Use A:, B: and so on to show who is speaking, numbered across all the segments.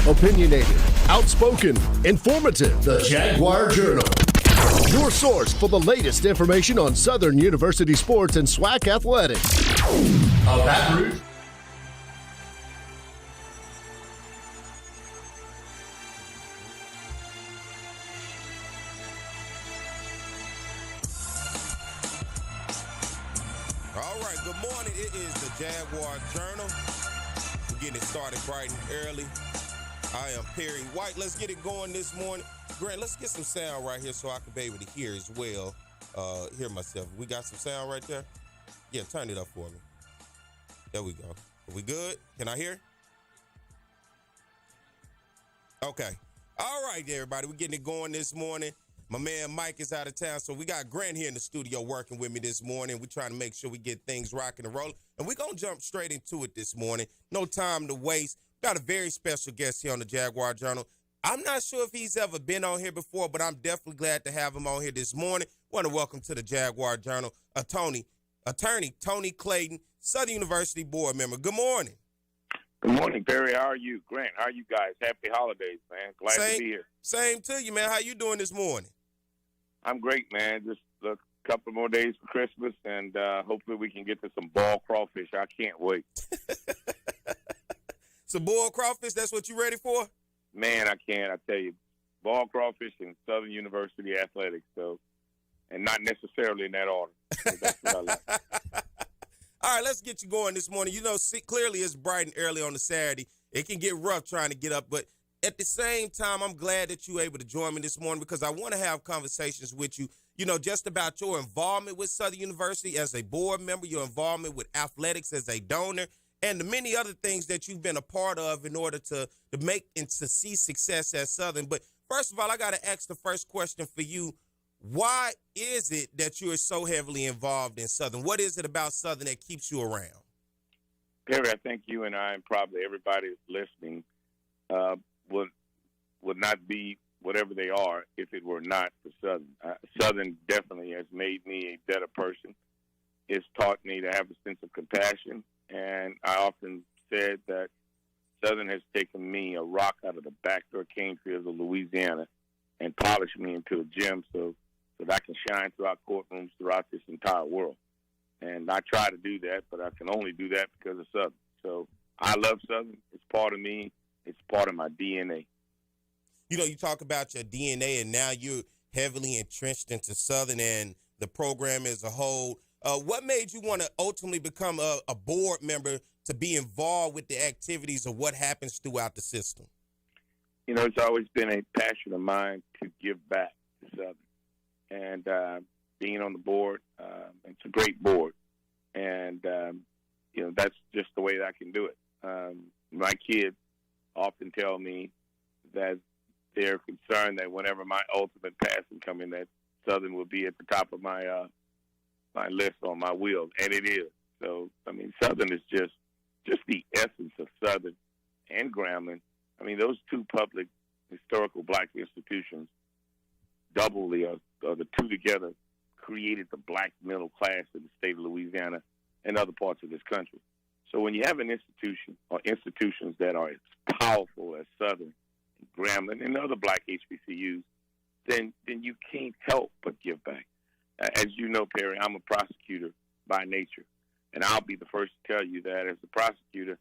A: Opinionated, outspoken, informative. The Jaguar Journal. Your source for the latest information on Southern University sports and SWAC athletics. Of that route.
B: All right, good morning. It is the Jaguar Journal. We're getting it started bright and early. I am Perry White. Let's get it going this morning. Grant, let's get some sound right here so I can be able to hear as well. Hear myself. We got some sound right there? Yeah, turn it up for me. There we go. Are we good? Can I hear? Okay. All right, everybody. We're getting it going this morning. My man Mike is out of town, so we got Grant here in the studio working with me this morning. We're trying to make sure we get things rocking and rolling, and we're going to jump straight into it this morning. No time to waste. Got a very special guest here on the Jaguar Journal. I'm not sure if he's ever been on here before, but I'm definitely glad to have him on here this morning. Want to welcome to the Jaguar Journal, attorney Tony Clayton, Southern University board member. Good morning.
C: Good morning, Perry. How are you? Grant, how are you guys? Happy holidays, man. Glad to be here.
B: Same to you, man. How you doing this morning?
C: I'm great, man. Just a couple more days for Christmas, and hopefully we can get to some ball crawfish. I can't wait.
B: Some boiled crawfish, that's what you ready for?
C: Man, I can't. I tell you, ball crawfish and Southern University athletics, so, and not necessarily in that order. That's what I like.
B: All right, let's get you going this morning. You know, clearly it's bright and early on a Saturday. It can get rough trying to get up, but at the same time, I'm glad that you're able to join me this morning because I want to have conversations with you, just about your involvement with Southern University as a board member, your involvement with athletics as a donor, and the many other things that you've been a part of in order to make and to see success at Southern. But first of all, I got to ask the first question for you. Why is it that you're so heavily involved in Southern? What is it about Southern that keeps you around?
C: Perry, I think you and I and probably everybody listening would not be whatever they are if it were not for Southern. Southern definitely has made me a better person. It's taught me to have a sense of compassion. And I often said that Southern has taken me, a rock out of the backdoor cane fields of Louisiana, and polished me into a gem so that I can shine throughout courtrooms throughout this entire world. And I try to do that, but I can only do that because of Southern. So I love Southern. It's part of me. It's part of my DNA.
B: You talk about your DNA, and now you're heavily entrenched into Southern and the program as a whole. What made you want to ultimately become a board member to be involved with the activities of what happens throughout the system?
C: It's always been a passion of mine to give back to Southern. And being on the board, it's a great board. And, that's just the way that I can do it. My kids often tell me that they're concerned that whenever my ultimate passing comes in, that Southern will be at the top of my list on my wheel, and it is. So, Southern is just the essence of Southern and Grambling. Those two public historical black institutions, doubly or the two together, created the black middle class in the state of Louisiana and other parts of this country. So when you have an institution or institutions that are as powerful as Southern, Grambling, and other black HBCUs, then you can't help but give back. As you know, Perry, I'm a prosecutor by nature, and I'll be the first to tell you that as a prosecutor,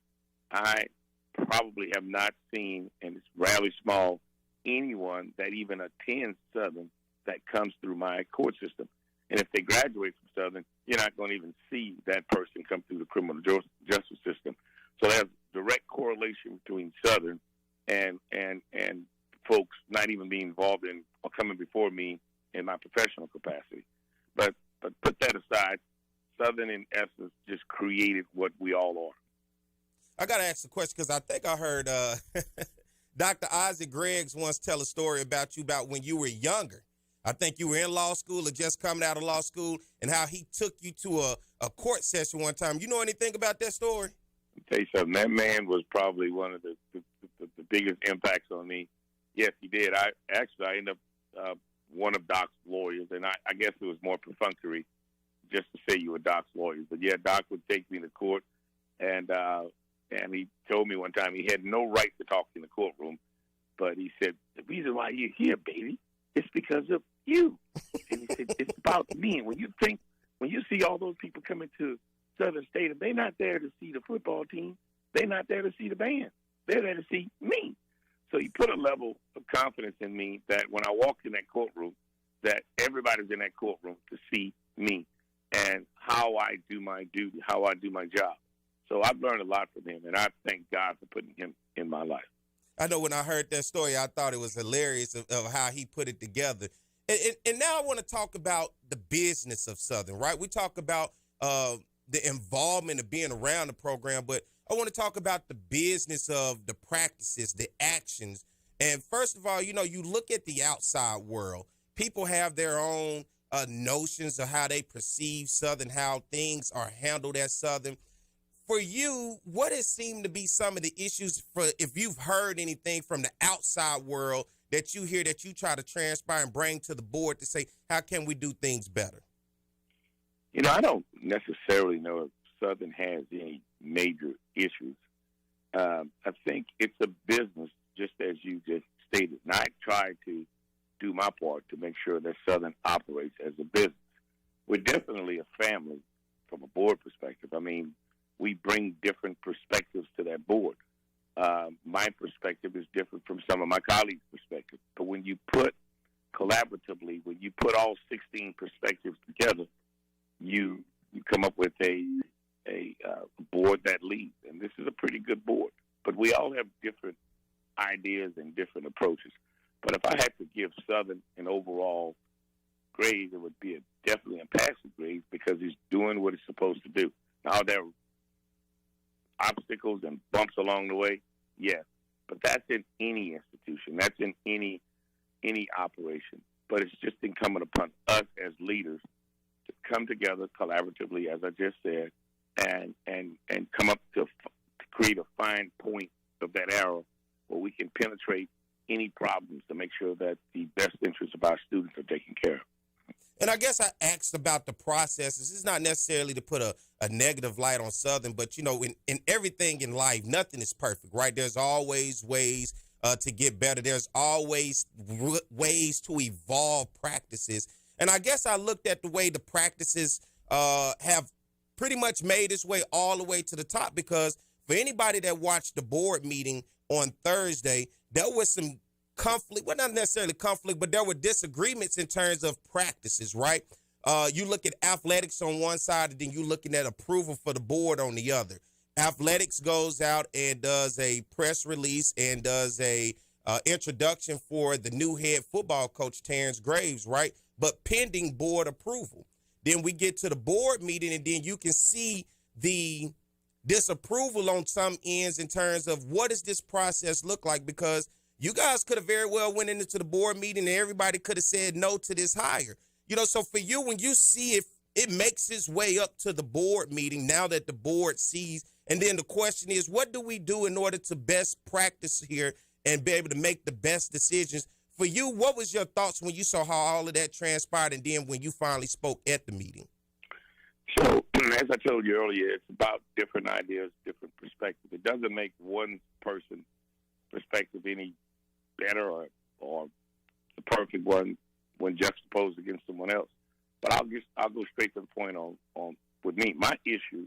C: I probably have not seen, and it's rarely small, anyone that even attends Southern that comes through my court system. And if they graduate from Southern, you're not going to even see that person come through the criminal justice system. So there's direct correlation between Southern and folks not even being involved in or coming before me in my professional capacity. But put that aside, Southern, in essence, just created what we all are.
B: I got to ask a question because I think I heard Dr. Isaac Greggs once tell a story about you about when you were younger. I think you were in law school or just coming out of law school, and how he took you to a court session one time. You know anything about that story?
C: I'll tell you something. That man was probably one of the biggest impacts on me. Yes, he did. I ended up one of Doc's lawyers, and I guess it was more perfunctory just to say you were Doc's lawyer. But, yeah, Doc would take me to court, and he told me one time he had no right to talk in the courtroom. but he said, the reason why you're here, baby, it's because of you. And he said, it's about me. And when you see all those people coming to Southern State, they're not there to see the football team. They're not there to see the band. They're there to see me. So he put a level of confidence in me that when I walked in that courtroom, that everybody's in that courtroom to see me and how I do my duty, how I do my job. So I've learned a lot from him, and I thank God for putting him in my life.
B: I know when I heard that story, I thought it was hilarious of how he put it together. And now I want to talk about the business of Southern, right? We talk about the involvement of being around the program, but I want to talk about the business of the practices, the actions. And first of all, you look at the outside world. People have their own notions of how they perceive Southern, how things are handled at Southern. For you, what has seemed to be some of the issues, for if you've heard anything from the outside world that you hear that you try to transpire and bring to the board to say, how can we do things better?
C: I don't necessarily know if Southern has any major issues. I think it's a business, just as you just stated. And I try to do my part to make sure that Southern operates as a business. We're definitely a family from a board perspective. I mean, we bring different perspectives to that board. My perspective is different from some of my colleagues' perspectives. But when you put collaboratively, when you put all 16 perspectives together, you come up with a board that leads. And this is a pretty good board. But we all have different ideas and different approaches. But if I had to give Southern an overall grade, it would be definitely a passing grade because he's doing what he's supposed to do. Now, there are obstacles and bumps along the way, yes. But that's in any institution. That's in any operation. But it's just incumbent upon us as leaders to come together collaboratively, as I just said, and come up to create a fine point of that arrow where we can penetrate any problems to make sure that the best interests of our students are taken care of.
B: And I guess I asked about the processes. It's not necessarily to put a negative light on Southern, but, in everything in life, nothing is perfect, right? There's always ways to get better. There's always ways to evolve practices. And I guess I looked at the way the practices have pretty much made its way all the way to the top, because for anybody that watched the board meeting on Thursday, there was some conflict, well, not necessarily conflict, but there were disagreements in terms of practices, right? You look at athletics on one side, and then you're looking at approval for the board on the other. Athletics goes out and does a press release and does a introduction for the new head football coach, Terrence Graves, right? But pending board approval. Then we get to the board meeting, and then you can see the disapproval on some ends in terms of what does this process look like, because you guys could have very well went into the board meeting and everybody could have said no to this hire. So for you, when you see if it makes its way up to the board meeting, now that the board sees, and then the question is, what do we do in order to best practice here and be able to make the best decisions? For you, what was your thoughts when you saw how all of that transpired, and then when you finally spoke at the meeting?
C: So, as I told you earlier, it's about different ideas, different perspectives. It doesn't make one person's perspective any better or the perfect one when juxtaposed against someone else. But I'll go straight to the point on with me. My issue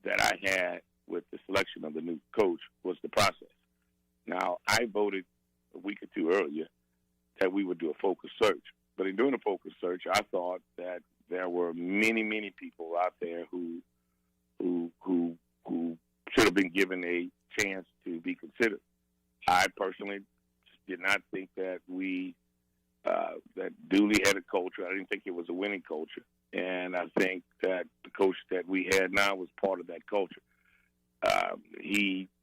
C: that I had with the selection of the new coach was the process. Now, I voted a week or two earlier that we would do a focus search. But in doing a focus search, I thought that there were many, many people out there who should have been given a chance to be considered. I personally did not think that that Dooley had a culture. I didn't think it was a winning culture. And I think that the coach that we had now was part of that culture.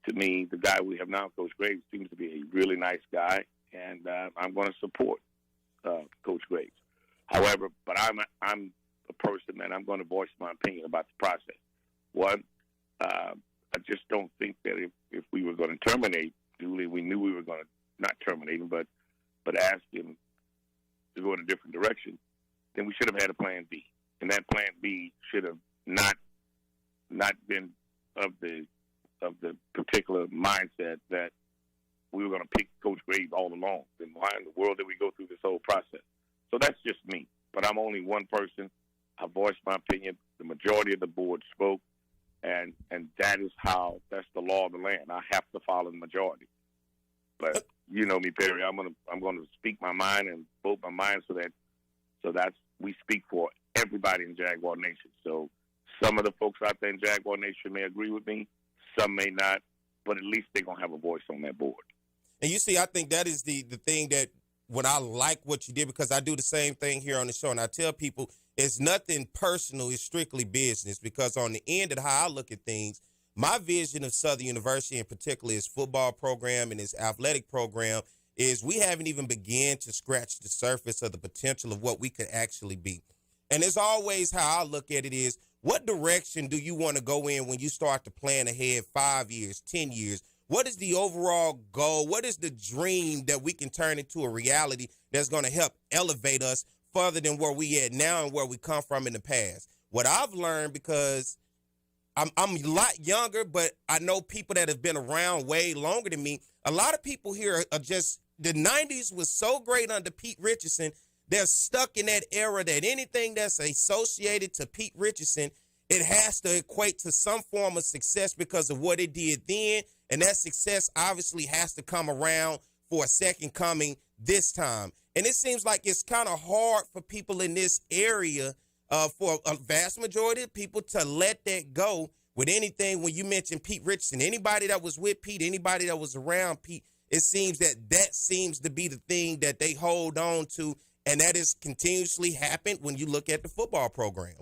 C: To me, the guy we have now, Coach Graves, seems to be a really nice guy, and I'm going to support Coach Graves. However, but I'm a person that I'm going to voice my opinion about the process. One, I just don't think that if we were going to terminate Dooley, we knew we were going to not terminate him, but ask him to go in a different direction, then we should have had a plan B. And that plan B should have not been of the particular mindset that we were going to pick Coach Graves all along. Then why in the world did we go through this whole process? So that's just me. But I'm only one person. I voiced my opinion. The majority of the board spoke, and that's the law of the land. I have to follow the majority. But you know me, Perry. I'm gonna speak my mind and vote my mind so that's we speak for everybody in Jaguar Nation. So some of the folks out there in Jaguar Nation may agree with me, some may not, but at least they're gonna have a voice on that board.
B: And you see, I think that is the thing that when I like what you did, because I do the same thing here on the show, and I tell people it's nothing personal, it's strictly business, because on the end of how I look at things, my vision of Southern University, in particular, its football program and its athletic program, is we haven't even begun to scratch the surface of the potential of what we could actually be. And it's always how I look at it is, what direction do you want to go in when you start to plan ahead 5 years, 10 years? What is the overall goal? What is the dream that we can turn into a reality that's going to help elevate us further than where we at now and where we come from in the past? What I've learned, because I'm a lot younger, but I know people that have been around way longer than me. A lot of people here are just, the 90s was so great under Pete Richardson. They're stuck in that era that anything that's associated to Pete Richardson, it has to equate to some form of success because of what it did then. And that success obviously has to come around for a second coming this time. And it seems like it's kind of hard for people in this area, for a vast majority of people, to let that go with anything. When you mention Pete Richardson, anybody that was with Pete, anybody that was around Pete, it seems that seems to be the thing that they hold on to. And that has continuously happened when you look at the football program.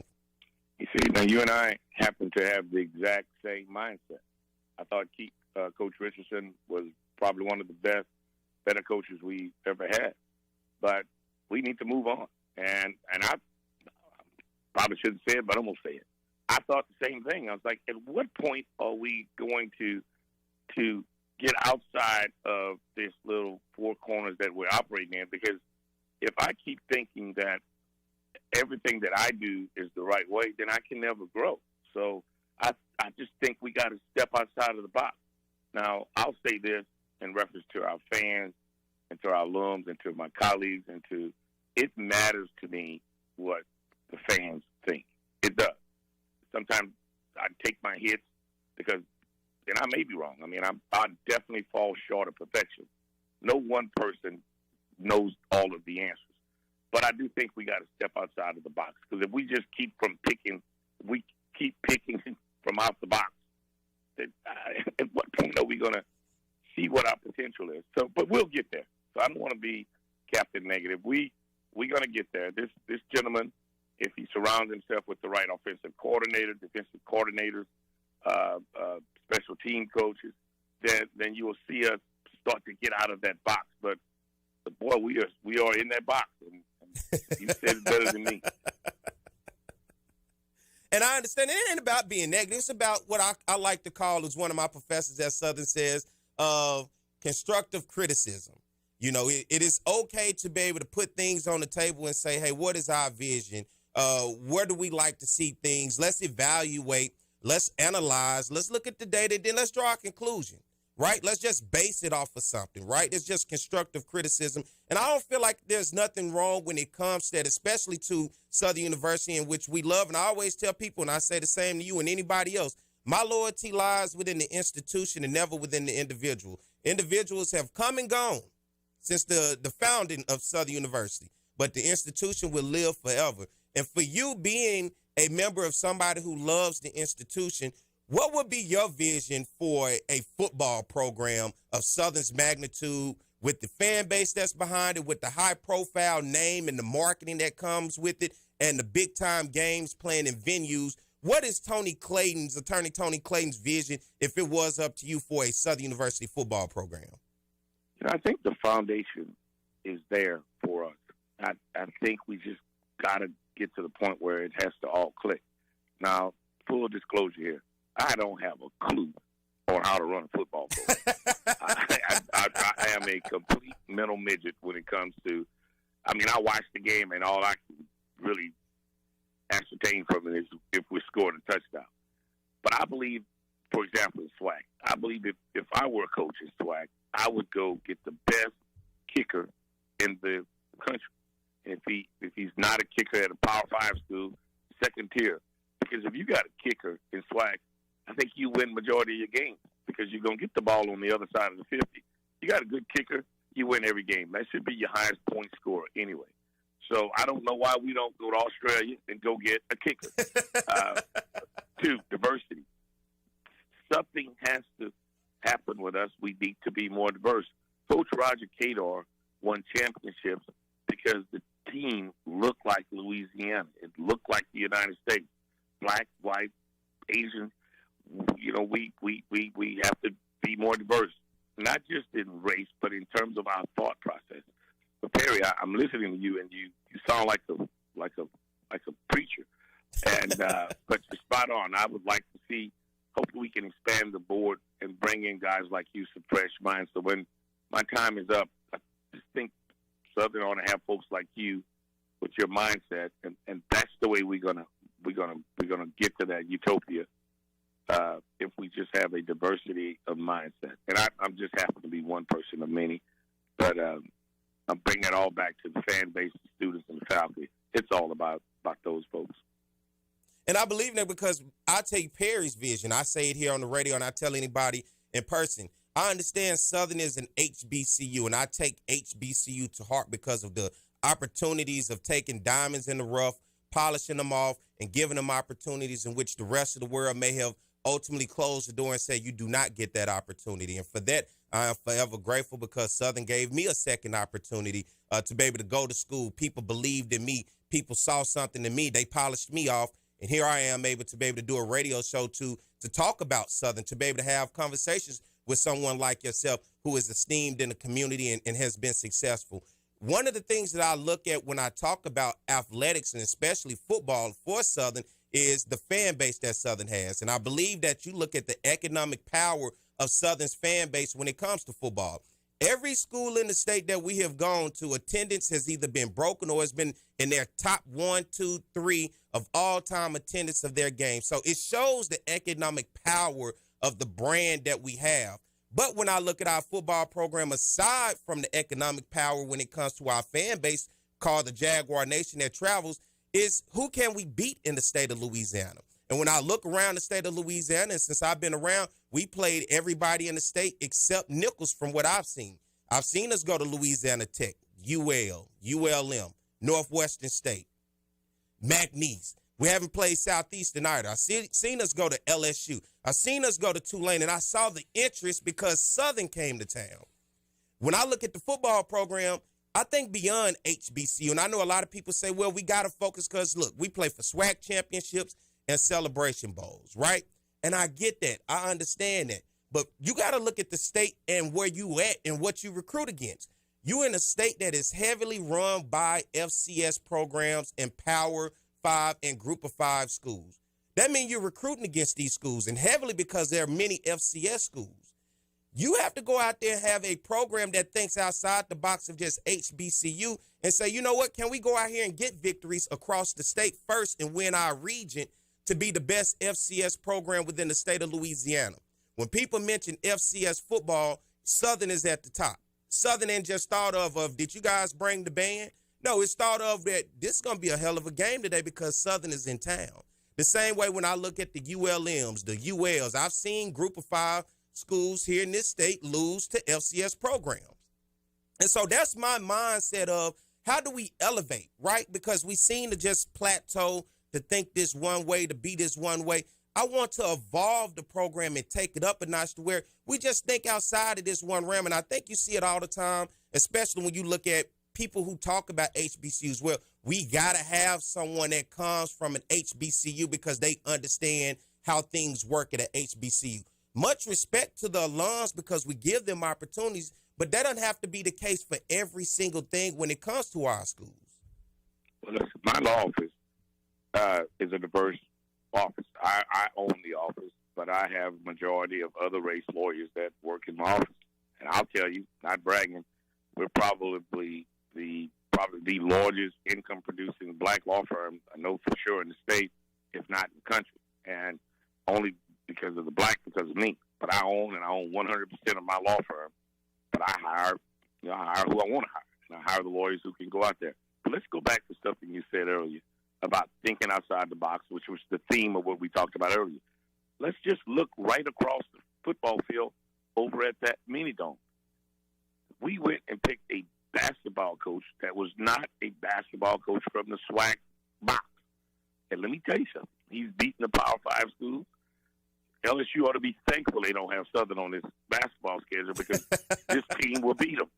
C: You see, now you and I happen to have the exact same mindset. I thought Coach Richardson was probably one of the better coaches we ever had. But we need to move on. And I probably shouldn't say it, but I'm going to say it. I thought the same thing. I was like, at what point are we going to get outside of this little four corners that we're operating in? Because if I keep thinking that everything that I do is the right way, then I can never grow. So I just think we got to step outside of the box. Now, I'll say this in reference to our fans and to our alums and to my colleagues it matters to me what the fans think. It does. Sometimes I take my hits because, and I may be wrong. I mean, I definitely fall short of perfection. No one person knows all of the answers. But I do think we got to step outside of the box, because if we just keep picking from out the box, then at what point are we going to see what our potential is? So, but we'll get there. So I don't want to be Captain Negative. We're going to get there. This gentleman, if he surrounds himself with the right offensive coordinator, defensive coordinators, special team coaches, then you will see us start to get out of that box. But boy, we are in that box, and you said it better than me.
B: And I understand it ain't about being negative. It's about what I like to call, as one of my professors at Southern says, constructive criticism. You know, it is okay to be able to put things on the table and say, hey, what is our vision? Where do we like to see things? Let's evaluate. Let's analyze. Let's look at the data. Then let's draw a conclusion, right? Let's just base it off of something, right? It's just constructive criticism. And I don't feel like there's nothing wrong when it comes to that, especially to Southern University, in which we love. And I always tell people, and I say the same to you and anybody else, my loyalty lies within the institution and never within the individual. Individuals have come and gone since the founding of Southern University, but the institution will live forever. And for you being a member of somebody who loves the institution, what would be your vision for a football program of Southern's magnitude, with the fan base that's behind it, with the high-profile name and the marketing that comes with it, and the big-time games playing in venues? What is Attorney Tony Clayton's vision, if it was up to you, for a Southern University football program?
C: I think the foundation is there for us. I think we just got to get to the point where it has to all click. Now, full disclosure here, I don't have a clue on how to run a football program. I am a complete mental midget when it comes to, I mean, I watch the game and all I can really ascertain from it is if we're scoring a touchdown. But I believe, for example, in SWAC, I believe if I were a coach in SWAC, I would go get the best kicker in the country. And if he's not a kicker at a Power 5 school, second tier. Because if you got a kicker in SWAC, I think you win majority of your games because you're going to get the ball on the other side of the 50. You got a good kicker, you win every game. That should be your highest point scorer anyway. So I don't know why we don't go to Australia and go get a kicker. Two, diversity. Something has to happen with us. We need to be more diverse. Coach Roger Kadar won championships because the team looked like Louisiana. It looked like the United States. Black, white, Asian. You know, we have to be more diverse, not just in race, but in terms of our thought process. But Perry, I'm listening to you, and you sound like a preacher, and but you're spot on. I would like to see. Hopefully, we can expand the board and bring in guys like you, some fresh minds. So when my time is up, I just think Southern ought to have folks like you with your mindset, and that's the way we're gonna get to that utopia. If we just have a diversity of mindset, and I'm just happen to be one person of many, but I'm bringing it all back to the fan base, the students, and the faculty. It's all about those folks.
B: And I believe that because I take Perry's vision. I say it here on the radio, and I tell anybody in person. I understand Southern is an HBCU, and I take HBCU to heart because of the opportunities of taking diamonds in the rough, polishing them off, and giving them opportunities in which the rest of the world may have ultimately closed the door and said, you do not get that opportunity. And for that, I am forever grateful because Southern gave me a second opportunity to be able to go to school. People believed in me. People saw something in me. They polished me off. And here I am able to do a radio show to talk about Southern, to be able to have conversations with someone like yourself who is esteemed in the community and has been successful. One of the things that I look at when I talk about athletics and especially football for Southern is the fan base that Southern has. And I believe that you look at the economic power of Southern's fan base when it comes to football. Every school in the state that we have gone to, attendance has either been broken or has been in their top 1, 2, 3 of all-time attendance of their games. So it shows the economic power of the brand that we have. But when I look at our football program, aside from the economic power when it comes to our fan base called the Jaguar Nation that travels, is who can we beat in the state of Louisiana? And when I look around the state of Louisiana, and since I've been around, we played everybody in the state except Nichols from what I've seen. I've seen us go to Louisiana Tech, UL, ULM, Northwestern State, McNeese. We haven't played Southeastern either. I've seen us go to LSU. I've seen us go to Tulane, and I saw the interest because Southern came to town. When I look at the football program, I think beyond HBCU, and I know a lot of people say, well, we got to focus because, look, we play for SWAC championships and Celebration Bowls, right? And I get that. I understand that. But you got to look at the state and where you at and what you recruit against. You in a state that is heavily run by FCS programs and Power 5 and Group of 5 schools. That means you're recruiting against these schools, and heavily because there are many FCS schools. You have to go out there and have a program that thinks outside the box of just HBCU and say, you know what, can we go out here and get victories across the state first and win our region to be the best FCS program within the state of Louisiana? When people mention FCS football, Southern is at the top. Southern ain't just thought of did you guys bring the band? No, it's thought of that this is going to be a hell of a game today because Southern is in town. The same way when I look at the ULMs, the ULs, I've seen Group of 5 schools here in this state lose to FCS programs. And so that's my mindset of how do we elevate, right? Because we seem to just plateau, to think this one way, to be this one way. I want to evolve the program and take it up a notch to where we just think outside of this one realm. And I think you see it all the time, especially when you look at people who talk about HBCUs. Well, we got to have someone that comes from an HBCU because they understand how things work at an HBCU. Much respect to the alums because we give them opportunities, but that doesn't have to be the case for every single thing when it comes to our schools.
C: Well, listen, my law office is a diverse office. I own the office, but I have a majority of other race lawyers that work in my office. And I'll tell you, not bragging, we're probably the largest income-producing black law firm I know for sure in the state, if not in the country. And only because of the black, because of me. But I own 100% of my law firm I hire who I want to hire, and I hire the lawyers who can go out there. But let's go back to something you said earlier about thinking outside the box, which was the theme of what we talked about earlier. Let's just look right across the football field over at that mini dome. We went and picked a basketball coach that was not a basketball coach from the SWAC box. And let me tell you something. He's beaten the Power 5 schools. LSU ought to be thankful they don't have Southern on this basketball schedule because this team will beat them.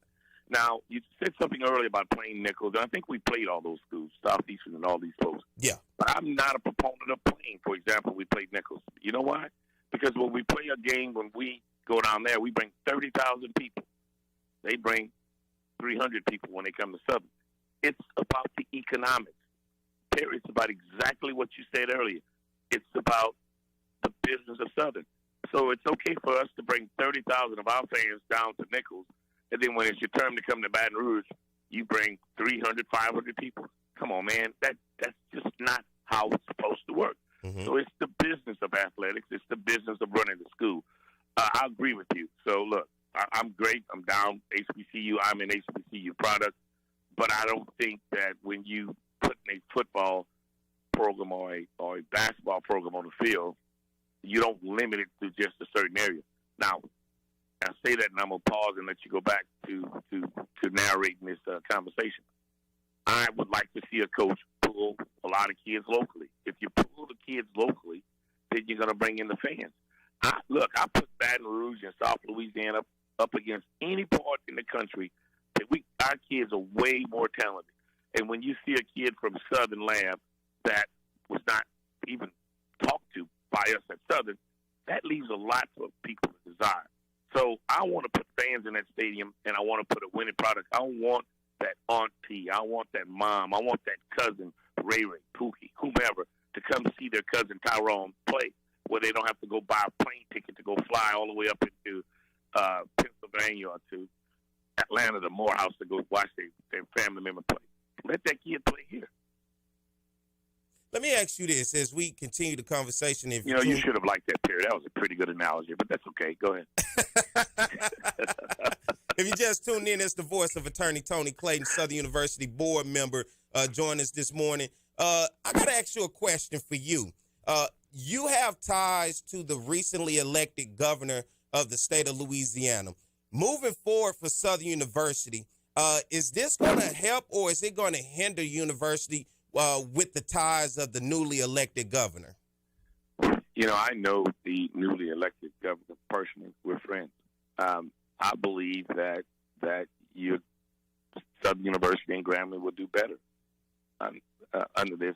C: Now, you said something earlier about playing nickels, and I think we played all those schools, Southeastern and all these folks.
B: Yeah.
C: But I'm not a proponent of playing. For example, we played nickels. You know why? Because when we play a game, when we go down there, we bring 30,000 people. They bring 300 people when they come to Southern. It's about the economics. Perry, it's about exactly what you said earlier. It's about the business of Southern. So it's okay for us to bring 30,000 of our fans down to Nichols, and then when it's your turn to come to Baton Rouge, you bring 300, 500 people. Come on, man. That's just not how it's supposed to work. Mm-hmm. So it's the business of athletics. It's the business of running the school. I agree with you. So, look, I'm great. I'm down HBCU. I'm an HBCU product. But I don't think that when you put a football program or a basketball program on the field, you don't limit it to just a certain area. Now, I say that, and I'm going to pause and let you go back to narrating this conversation. I would like to see a coach pull a lot of kids locally. If you pull the kids locally, then you're going to bring in the fans. I put Baton Rouge and South Louisiana up against any part in the country that our kids are way more talented. And when you see a kid from Southern Lab that was not even talked to by us at Southern, that leaves a lot for people to desire. So I want to put fans in that stadium, and I want to put a winning product. I want that auntie. I want that mom. I want that cousin, Ray, Pookie, whomever, to come see their cousin Tyrone play, where they don't have to go buy a plane ticket to go fly all the way up into Pennsylvania or to Atlanta to Morehouse to go watch their family member play. Let that kid play here.
B: Let me ask you this as we continue the conversation. If
C: you should have liked that, Perry. That was a pretty good analogy, but that's okay. Go ahead.
B: If you just tuned in, it's the voice of attorney Tony Clayton, Southern University board member, joined us this morning. I got to ask you a question for you. You have ties to the recently elected governor of the state of Louisiana. Moving forward for Southern University, is this going to help or is it going to hinder university with the ties of the newly elected governor?
C: I know the newly elected governor personally. We're friends. I believe that Southern University and Grambling will do better under this.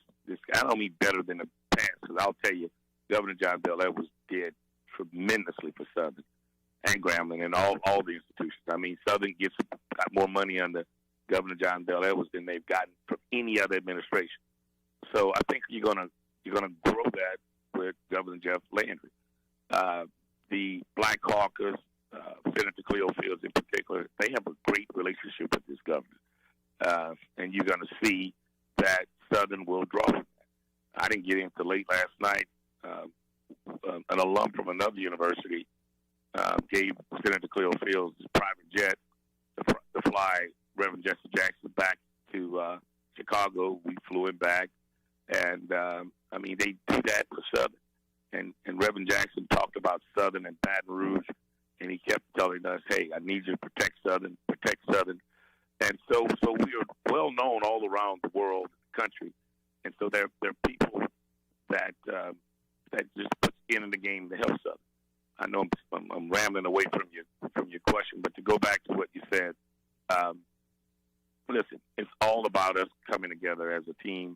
C: I don't mean better than the past, because I'll tell you, Governor John Bel Edwards did tremendously for Southern and Grambling and all the institutions. I mean, Southern got more money under Governor John Bel Edwards than they've gotten from any other administration. So I think you're gonna grow that with Governor Jeff Landry. The Black Caucus, Senator Cleo Fields in particular, they have a great relationship with this governor. And you're going to see that Southern will draw from that. I didn't get into late last night. An alum from another university gave Senator Cleo Fields his private jet to fly Reverend Jesse Jackson back to Chicago. We flew him back. And, they do that for Southern. And Reverend Jackson talked about Southern and Baton Rouge, and he kept telling us, hey, I need you to protect Southern. And so we are well known all around the world, the country. And so there are people that just put skin in the game to help Southern. I know I'm rambling away from your question, but to go back to what you said, listen, it's all about us coming together as a team.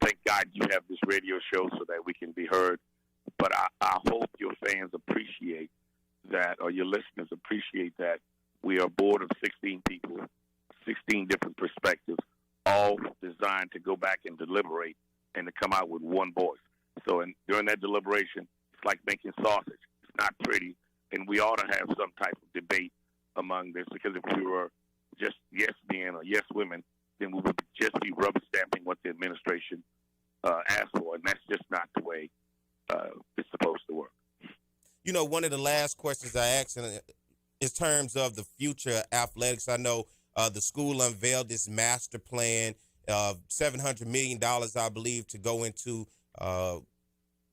C: Thank God you have this radio show so that we can be heard. But I hope your fans appreciate that, or your listeners appreciate that we are a board of 16 people, 16 different perspectives, all designed to go back and deliberate and to come out with one voice. So during that deliberation, it's like making sausage. It's not pretty, and we ought to have some type of debate among this, because if we were just yes men or yes women, then we would just be rubber stamping what the administration asked for, and that's just not the way it's supposed to work.
B: One of the last questions I asked, and in terms of the future of athletics? I know the school unveiled this master plan of $700 million, I believe, to go into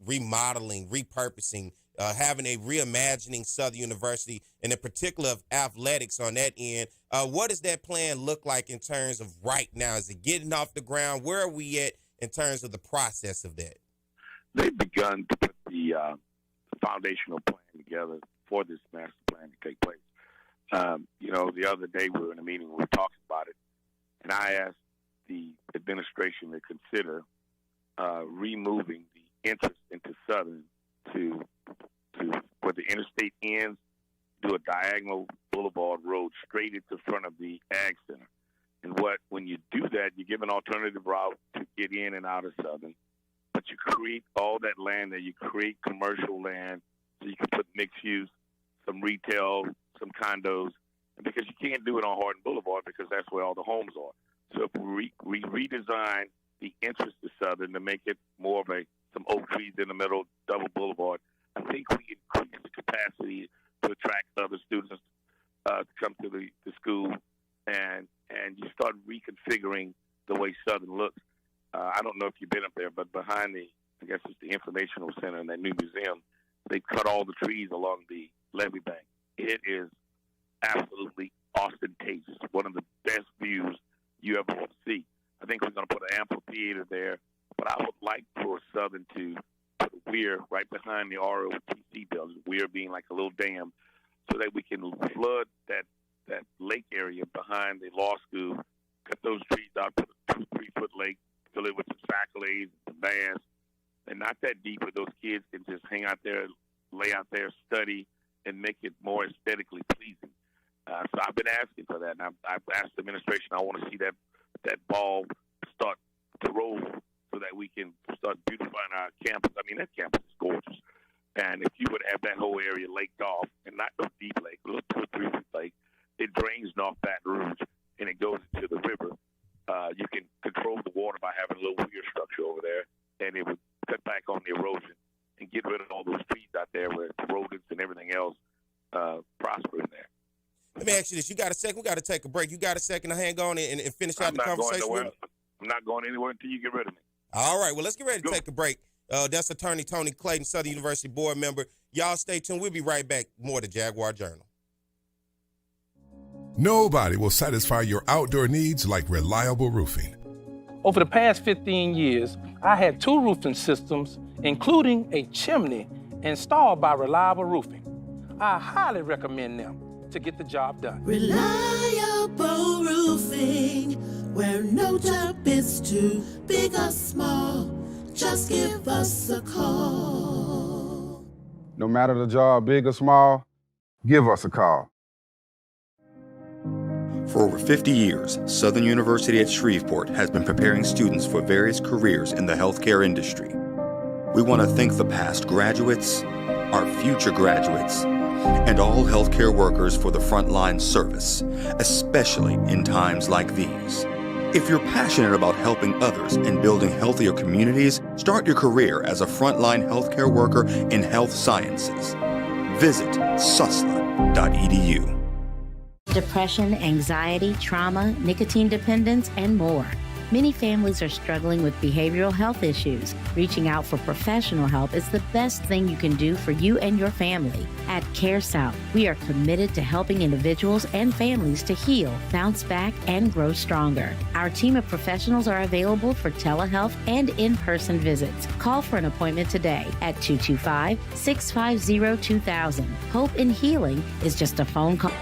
B: remodeling, repurposing, having a reimagining Southern University, and in particular of athletics on that end. What does that plan look like in terms of right now? Is it getting off the ground? Where are we at in terms of the process of that?
C: They've begun to put the foundational plan together for this master plan to take place. The other day we were in a meeting, we were talking about it, and I asked the administration to consider removing the entrance into Southern to where the interstate ends, do a diagonal boulevard road straight into front of the Ag Center. And when you do that, you give an alternative route to get in and out of Southern, but you create all that land there. You create commercial land so you can put mixed use, some retail, some condos, and because you can't do it on Hardin Boulevard because that's where all the homes are. So if we redesign the entrance to Southern to make it more of some oak trees in the middle, double boulevard, I think we increase the capacity to attract other students to come to the school, and you start reconfiguring the way Southern looks. I don't know if you've been up there, but behind I guess it's the informational center and that new museum, they cut all the trees along the levee bank. It is absolutely ostentatious, one of the best views you ever want to see. I think we're going to put an amphitheater there, but I would like for Southern to put a weir right behind the ROTC building, weir being like a little dam, so that we can flood that lake area behind the law school, cut those trees out, put a 2-3 foot lake, fill it with some accolades, some bands, and not that deep where those kids can just hang out there, lay out there, study, and make it more aesthetically pleasing. So I've been asking for that, and I've asked the administration, I want to see that ball start to roll so that we can start beautifying our campus. I mean, that campus is gorgeous. And if you would have that whole area laked off, and not no deep lake, a little 2 or 3 foot lake, it drains North Baton Rouge, and it goes into the river. You can control the water by having a little weir structure over there, and it would cut back on the erosion and get rid of all those trees out there where rodents and everything else prosper in there.
B: Let me ask you this. You got a second? We got to take a break. You got a second to hang on and finish out the conversation with me?
C: I'm not going anywhere until you get rid of me.
B: All right. Well, let's get ready to take a break. That's Attorney Tony Clayton, Southern University board member. Y'all stay tuned. We'll be right back. More to Jaguar Journal.
D: Nobody will satisfy your outdoor needs like reliable roofing.
E: Over the past 15 years, I had 2 roofing systems, including a chimney, installed by Reliable Roofing. I highly recommend them to get the job done.
F: Reliable Roofing, where no job is too big or small. Just give us a call.
G: No matter the job, big or small, give us a call.
H: For over 50 years, Southern University at Shreveport has been preparing students for various careers in the healthcare industry. We want to thank the past graduates, our future graduates, and all healthcare workers for the frontline service, especially in times like these. If you're passionate about helping others and building healthier communities, start your career as a frontline healthcare worker in health sciences. Visit susla.edu.
I: Depression, anxiety, trauma, nicotine dependence, and more. Many families are struggling with behavioral health issues. Reaching out for professional help is the best thing you can do for you and your family. At CareSouth, we are committed to helping individuals and families to heal, bounce back, and grow stronger. Our team of professionals are available for telehealth and in-person visits. Call for an appointment today at 225-650-2000. Hope in healing is just a phone call.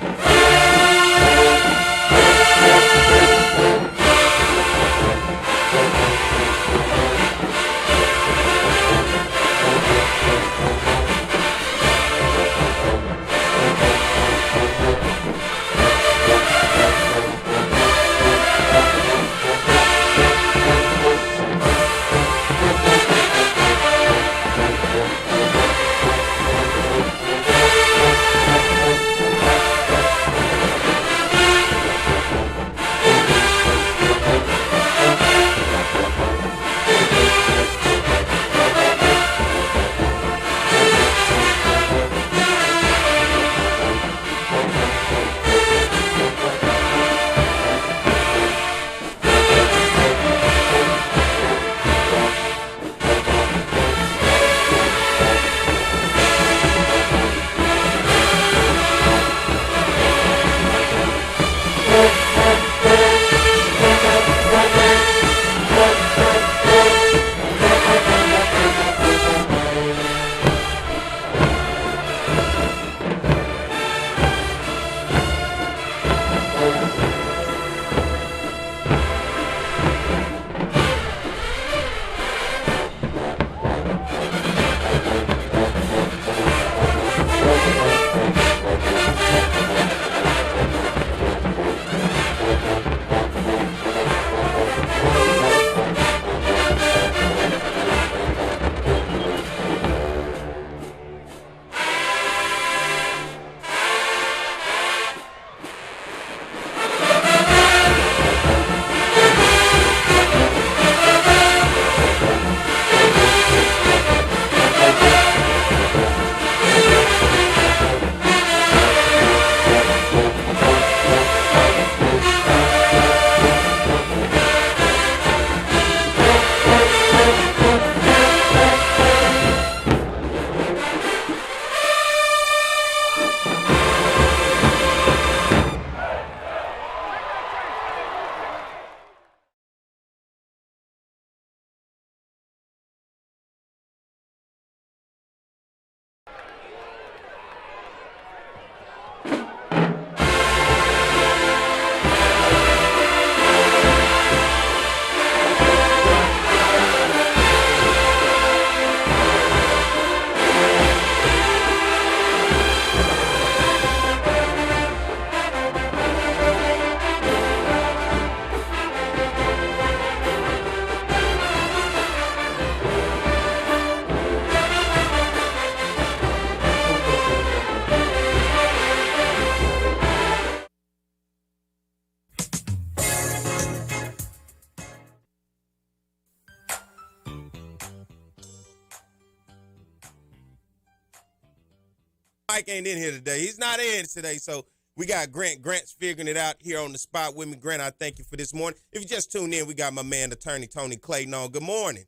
B: Mike ain't in here today. He's not in today, so we got Grant. Grant's figuring it out here on the spot with me. Grant, I thank you for this morning. If you just tuned in, we got my man, attorney Tony Clayton on. Good morning.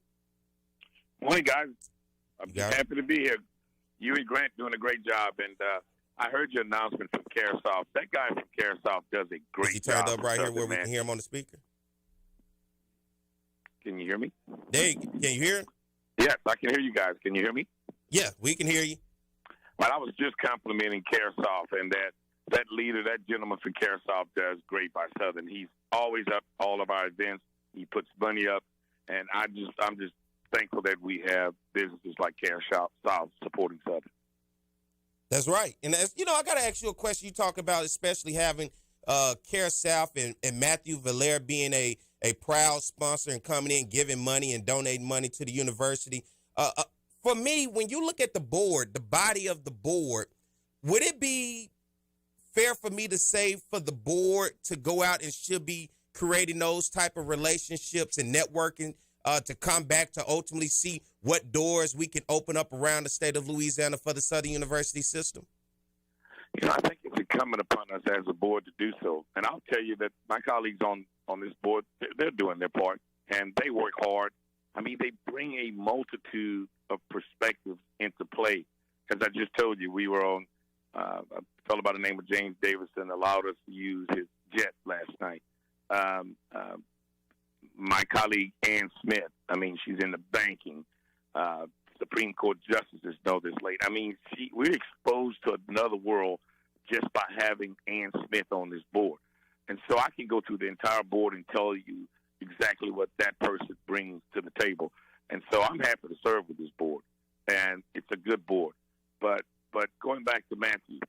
C: Morning, guys. I'm just happy to be here. You and Grant doing a great job, and I heard your announcement from Carousel. That guy from Carousel does a great job.
B: He turned up right here where we can hear him on the speaker.
C: Can you hear me?
B: Can you hear him?
C: Yes, I can hear you guys. Can you hear me?
B: Yeah, we can hear you.
C: Well, I was just complimenting Carousel, and that leader, that gentleman from Carousel does great by Southern. He's always up all of our events. He puts money up, and I'm just thankful that we have businesses like Carousel supporting Southern.
B: That's right. And I got to ask you a question. You talk about especially having Carousel and Matthew Valera being a proud sponsor and coming in, giving money and donating money to the university. For me, when you look at the board, the body of the board, would it be fair for me to say for the board to go out and should be creating those type of relationships and networking to come back to ultimately see what doors we can open up around the state of Louisiana for the Southern University system?
C: I think it's incumbent upon us as a board to do so. And I'll tell you that my colleagues on this board, they're doing their part, and they work hard. I mean, they bring a multitude of perspectives into play. As I just told you, we were on a fellow by the name of James Davison allowed us to use his jet last night. My colleague Ann Smith, I mean, she's in the banking. Supreme Court justices know this late. I mean, we're exposed to another world just by having Ann Smith on this board. And so I can go through the entire board and tell you exactly what that person brings to the table. And so I'm happy to serve with this board, and it's a good board. But going back to Matthew,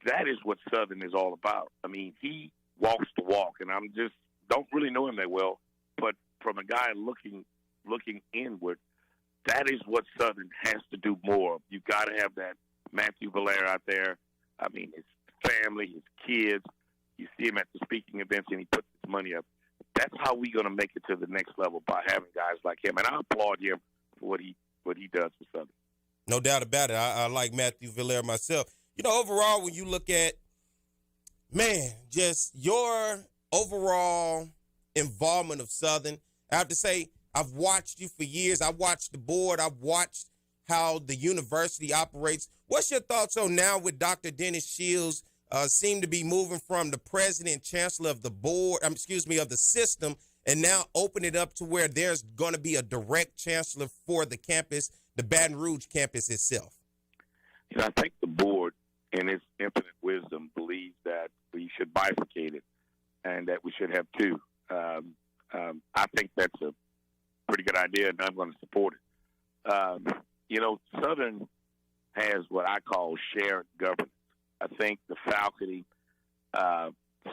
C: that is what Southern is all about. I mean, he walks the walk, and I'm just don't really know him that well, but from a guy looking inward, that is what Southern has to do more of. You got to have that Matthew Valera out there. I mean, his family, his kids. You see him at the speaking events, and he puts his money up. That's how we're going to make it to the next level, by having guys like him. And I applaud him for what he does for Southern.
B: No doubt about it. I like Matthew Valera myself. Overall, when you look at, just your overall involvement of Southern, I have to say, I've watched you for years. I've watched the board. I've watched how the university operates. What's your thoughts on now with Dr. Dennis Shields seem to be moving from the president and chancellor of the board, of the system, and now open it up to where there's going to be a direct chancellor for the campus, the Baton Rouge campus itself?
C: I think the board in its infinite wisdom, believes that we should bifurcate it and that we should have two. I think that's a pretty good idea, and I'm going to support it. Southern has what I call shared governance. I think the faculty,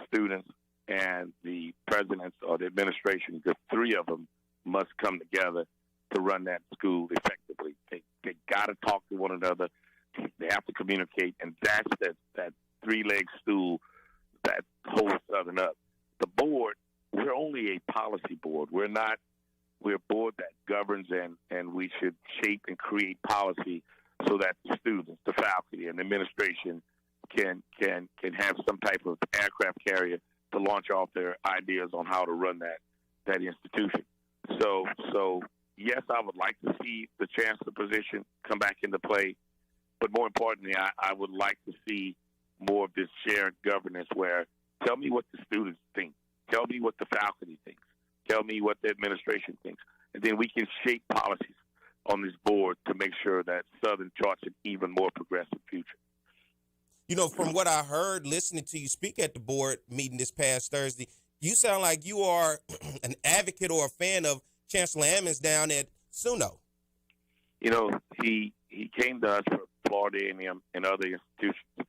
C: students, and the presidents or the administration, the three of them must come together to run that school effectively. They got to talk to one another. They have to communicate, and that's that three-leg stool that holds Southern up. The board, we're only a policy board. We're a board that governs, and we should shape and create policy so that the students, the faculty, and the administration can have some type of aircraft carrier to launch off their ideas on how to run that institution. So yes, I would like to see the chancellor position come back into play, but more importantly, I would like to see more of this shared governance where tell me what the students think, tell me what the faculty thinks, tell me what the administration thinks, and then we can shape policies on this board to make sure that Southern charts an even more progressive future.
B: From what I heard listening to you speak at the board meeting this past Thursday, you sound like you are an advocate or a fan of Chancellor Ammons down at SUNO.
C: He came to us from Florida A&M and other institutions.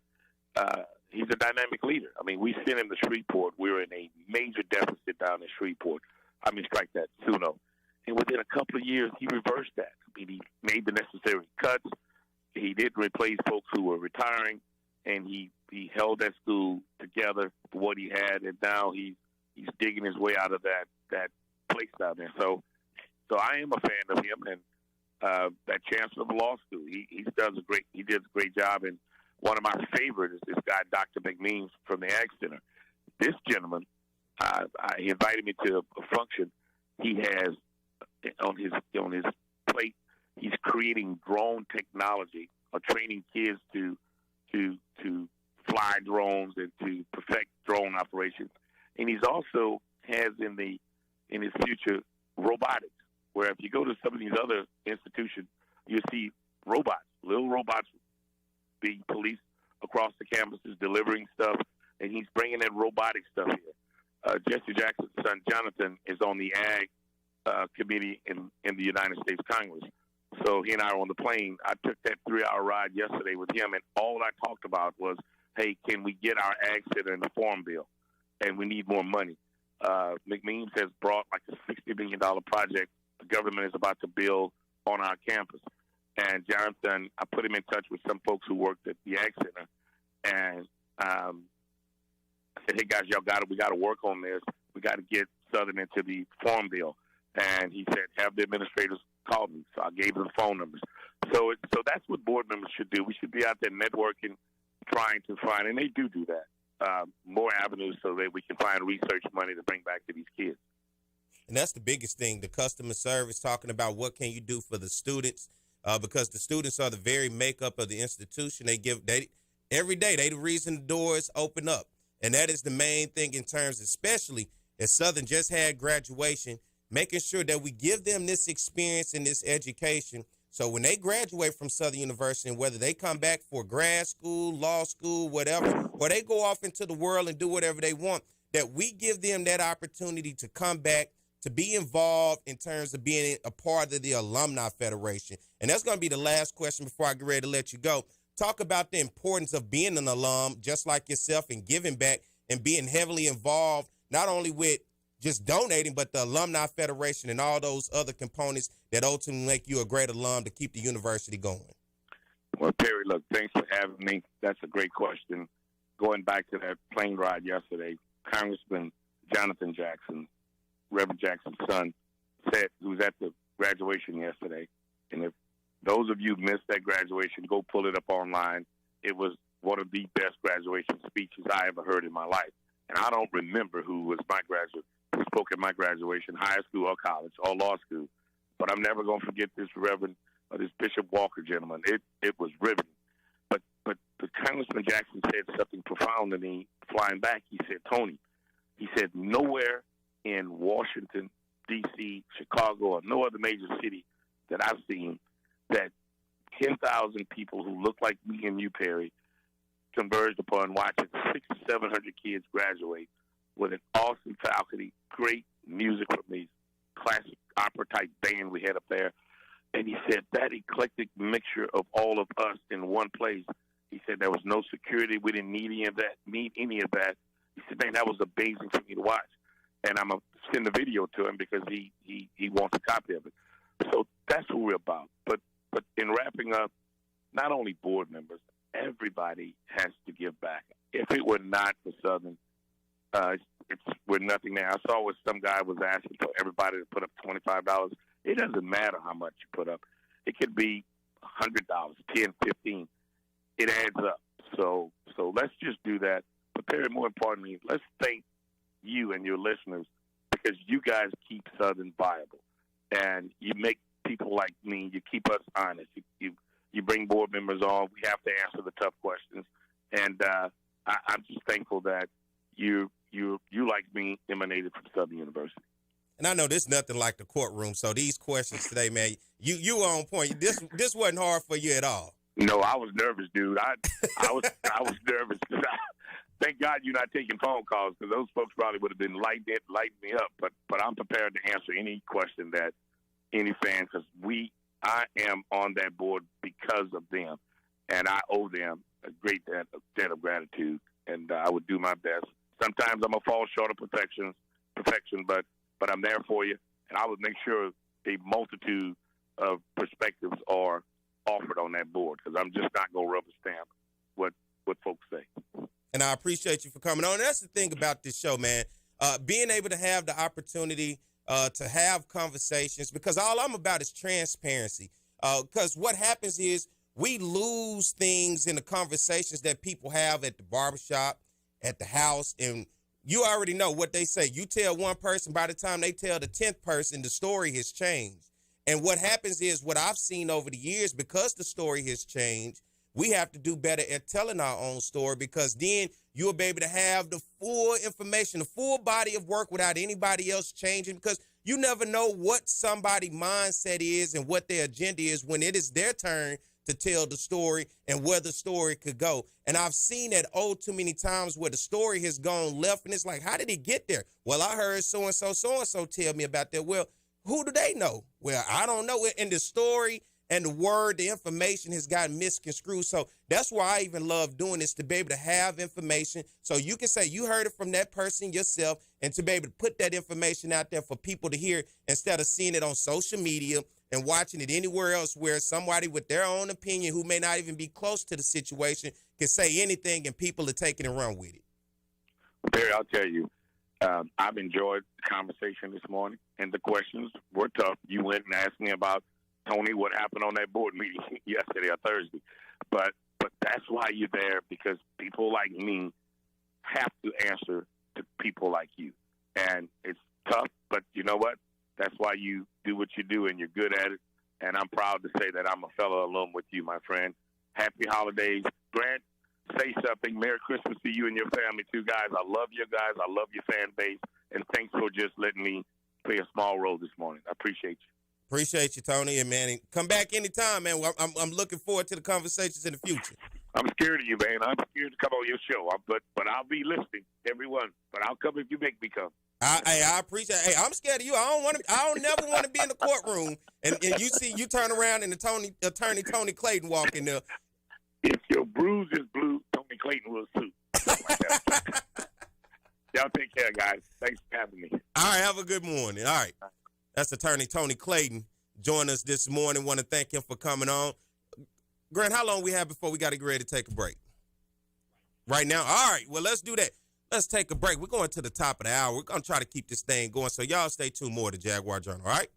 C: He's a dynamic leader. I mean, we sent him to Shreveport. We were in a major deficit down in Shreveport. Strike that, SUNO. And within a couple of years, he reversed that. He made the necessary cuts. He didn't replace folks who were retiring, and he held that school together for what he had, and now he's digging his way out of that place down there. So I am a fan of him, and that chancellor of the law school, he did a great job. And one of my favorites is this guy, Dr. McMeans from the Ag Center. This gentleman, he invited me to a function. He has on his plate. He's creating drone technology, or training kids to fly drones and to perfect drone operations. And he's also has in his future robotics, where if you go to some of these other institutions, you see little robots being policed across the campuses, delivering stuff, and he's bringing that robotic stuff here. Jesse Jackson's son, Jonathan, is on the Ag committee in the United States Congress. So he and I are on the plane. I took that 3-hour ride yesterday with him, and all I talked about was, hey, can we get our Ag Center in the Farm Bill? And we need more money. McMeans has brought like a $60 million project the government is about to build on our campus. And Jonathan, I put him in touch with some folks who worked at the Ag Center. And I said, hey, guys, we got to work on this. We got to get Southern into the Farm Bill. And he said, have the administrators call me. So I gave them phone numbers. So that's what board members should do. We should be out there networking, trying to find, and they do that, more avenues so that we can find research money to bring back to these kids.
B: And that's the biggest thing, the customer service, talking about what can you do for the students, because the students are the very makeup of the institution. Every day, they the reason the doors open up. And that is the main thing in terms, especially as Southern just had graduation, making sure that we give them this experience and this education. So when they graduate from Southern University, and whether they come back for grad school, law school, whatever, or they go off into the world and do whatever they want, that we give them that opportunity to come back, to be involved in terms of being a part of the Alumni Federation. And that's going to be the last question before I get ready to let you go. Talk about the importance of being an alum, just like yourself, and giving back and being heavily involved, not only with just donating, but the Alumni Federation and all those other components that ultimately make you a great alum to keep the university going.
C: Well, Perry, look, thanks for having me. That's a great question. Going back to that plane ride yesterday, Congressman Jonathan Jackson, Reverend Jackson's son, said, who was at the graduation yesterday, and if those of you missed that graduation, go pull it up online. It was one of the best graduation speeches I ever heard in my life. And I don't remember who was my graduate, who spoke at my graduation, high school or college or law school. But I'm never going to forget this Reverend, this Bishop Walker gentleman. It was riveting. But Congressman Jackson said something profound to me flying back. He said, Tony, he said, nowhere in Washington, D.C., Chicago, or no other major city that I've seen that 10,000 people who look like me and you, Perry, converged upon watching 600 to 700 kids graduate with an awesome faculty, great music from these classic opera-type band we had up there. And he said that eclectic mixture of all of us in one place, he said there was no security. We didn't need any of that. He said, man, that was amazing for me to watch. And I'm going to send the video to him because he wants a copy of it. So that's what we're about. But in wrapping up, not only board members, everybody has to give back. If it were not for Southern, we're nothing there. I saw what some guy was asking for everybody to put up $25. It doesn't matter how much you put up. It could be $100, $10, $15. It adds up. So let's just do that. But very more importantly, let's thank you and your listeners because you guys keep Southern viable. And you make people like me, you keep us honest. You bring board members on. We have to answer the tough questions. And I'm just thankful that you like me, emanated from Southern University.
B: And I know this nothing like the courtroom, so these questions today, man, you were on point. This wasn't hard for you at all.
C: No, I was nervous, dude. I was nervous. Thank God you're not taking phone calls because those folks probably would have been lighting me up. But I'm prepared to answer any question that any fan, because I am on that board because of them, and I owe them a great debt of gratitude, and I would do my best. Sometimes I'm gonna fall short of perfection, but I'm there for you, and I would make sure a multitude of perspectives are offered on that board because I'm just not gonna rubber stamp what folks say.
B: And I appreciate you for coming on. And that's the thing about this show, man. Being able to have the opportunity to have conversations, because all I'm about is transparency. Because what happens is we lose things in the conversations that people have at the barbershop, at the house, and you already know what they say. You tell one person, by the time they tell the 10th person, the story has changed. And what happens is what I've seen over the years, because the story has changed, we have to do better at telling our own story, because then you'll be able to have the full information, the full body of work without anybody else changing, because you never know what somebody's mindset is and what their agenda is when it is their turn to tell the story and where the story could go. And I've seen that too many times where the story has gone left, and it's like, how did it get there? Well, I heard so-and-so tell me about that. Well, who do they know? Well, I don't know. And the story and the word, the information has gotten misconstrued. So that's why I even love doing this, to be able to have information so you can say you heard it from that person yourself, and to be able to put that information out there for people to hear instead of seeing it on social media and watching it anywhere else where somebody with their own opinion who may not even be close to the situation can say anything and people are taking and run with it.
C: Barry, I'll tell you, I've enjoyed the conversation this morning, and the questions were tough. You went and asked me about, Tony, what happened on that board meeting yesterday or Thursday. But that's why you're there, because people like me have to answer to people like you. And it's tough, but you know what? That's why you do what you do, and you're good at it. And I'm proud to say that I'm a fellow alum with you, my friend. Happy holidays. Grant, say something. Merry Christmas to you and your family, too, guys. I love you guys. I love your fan base. And thanks for just letting me play a small role this morning. I appreciate you.
B: Appreciate you, Tony, and man, come back anytime, man. I'm looking forward to the conversations in the future.
C: I'm scared of you, man. I'm scared to come on your show, but I'll be listening, everyone. But I'll come if you make me come.
B: I appreciate. Hey, I'm scared of you. I don't never want to be in the courtroom and you turn around and attorney Tony Clayton walk in there.
C: If your bruise is blue, Tony Clayton will too. Y'all take care, guys. Thanks for having me.
B: All right, have a good morning. All right. That's attorney Tony Clayton joining us this morning. Want to thank him for coming on. Grant, how long we have before we got to get ready to take a break? Right now? All right, well, let's do that. Let's take a break. We're going to the top of the hour. We're going to try to keep this thing going, so y'all stay tuned more to Jaguar Journal, all right?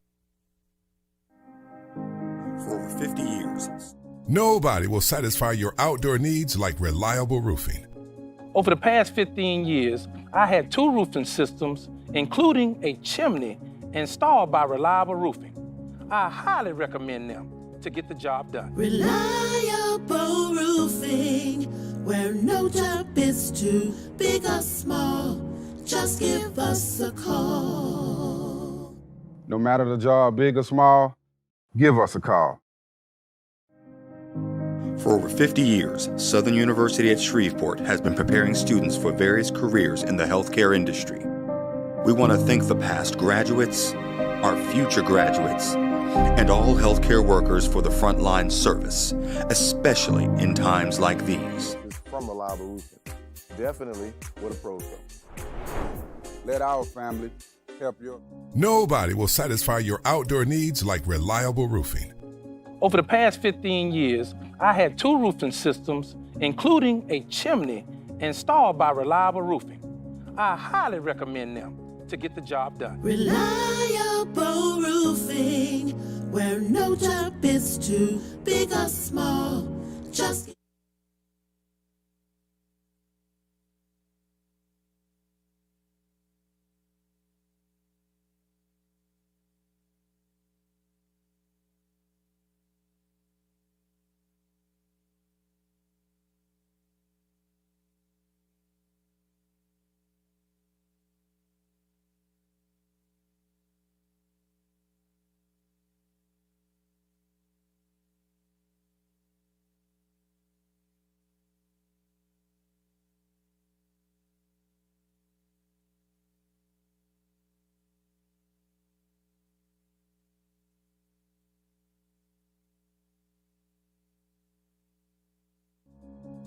H: For over 50 years.
D: Nobody will satisfy your outdoor needs like reliable roofing.
E: Over the past 15 years, I had 2 roofing systems, including a chimney, installed by Reliable Roofing. I highly recommend them to get the job done.
F: Reliable Roofing, where no job is too big or small. Just give us a call.
G: No matter the job, big or small, give us a call.
H: For over 50 years, Southern University at Shreveport has been preparing students for various careers in the healthcare industry. We want to thank the past graduates, our future graduates, and all healthcare workers for the frontline service, especially in times like these.
G: From Reliable Roofing. Definitely where the pros go. Let our family help you.
D: Nobody will satisfy your outdoor needs like Reliable Roofing.
E: Over the past 15 years, I had 2 roofing systems, including a chimney, installed by Reliable Roofing. I highly recommend them to get the job done.
F: Reliable Roofing, where no job is too big or small. Just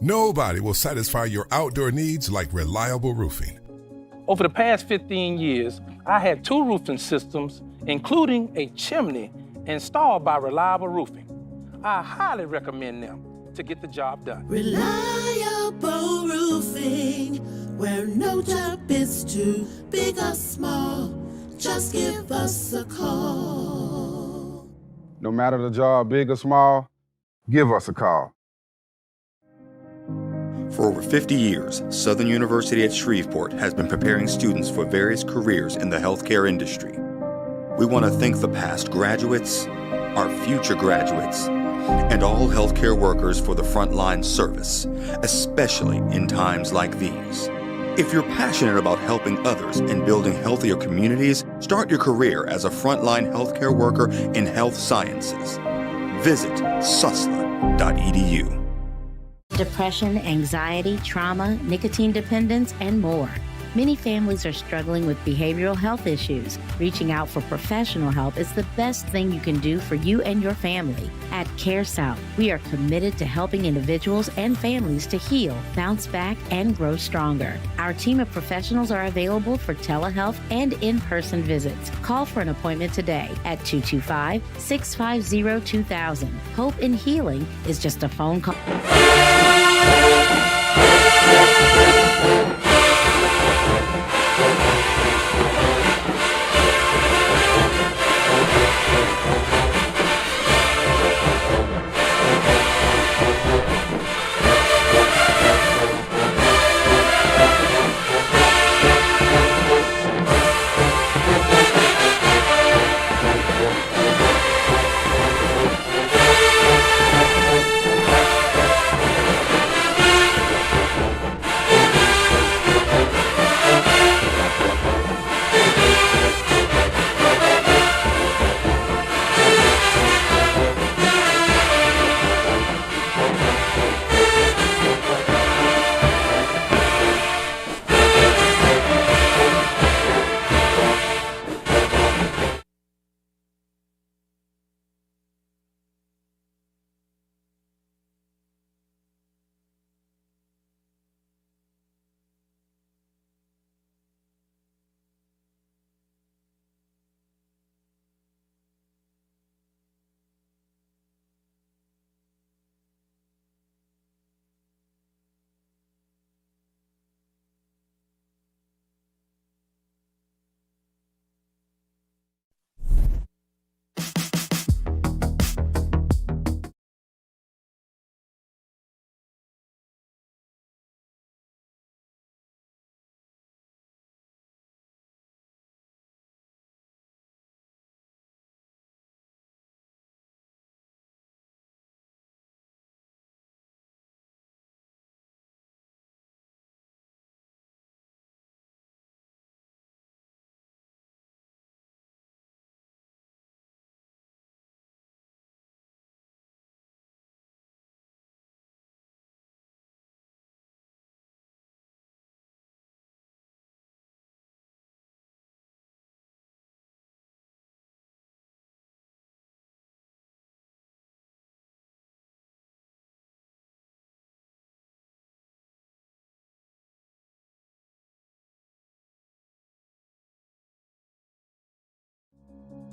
D: Nobody will satisfy your outdoor needs like Reliable Roofing.
E: Over the past 15 years, I had 2 roofing systems, including a chimney, installed by Reliable Roofing. I highly recommend them to get the job done.
F: Reliable Roofing, where no job is too big or small. Just give us a call.
G: No matter the job, big or small, give us a call.
H: For over 50 years, Southern University at Shreveport has been preparing students for various careers in the healthcare industry. We want to thank the past graduates, our future graduates, and all healthcare workers for the frontline service, especially in times like these. If you're passionate about helping others and building healthier communities, start your career as a frontline healthcare worker in health sciences. Visit susla.edu.
I: Depression, anxiety, trauma, nicotine dependence, and more. Many families are struggling with behavioral health issues. Reaching out for professional help is the best thing you can do for you and your family. At Care South, we are committed to helping individuals and families to heal, bounce back, and grow stronger. Our team of professionals are available for telehealth and in-person visits. Call for an appointment today at 225-650-2000. Hope in Healing is just a phone call.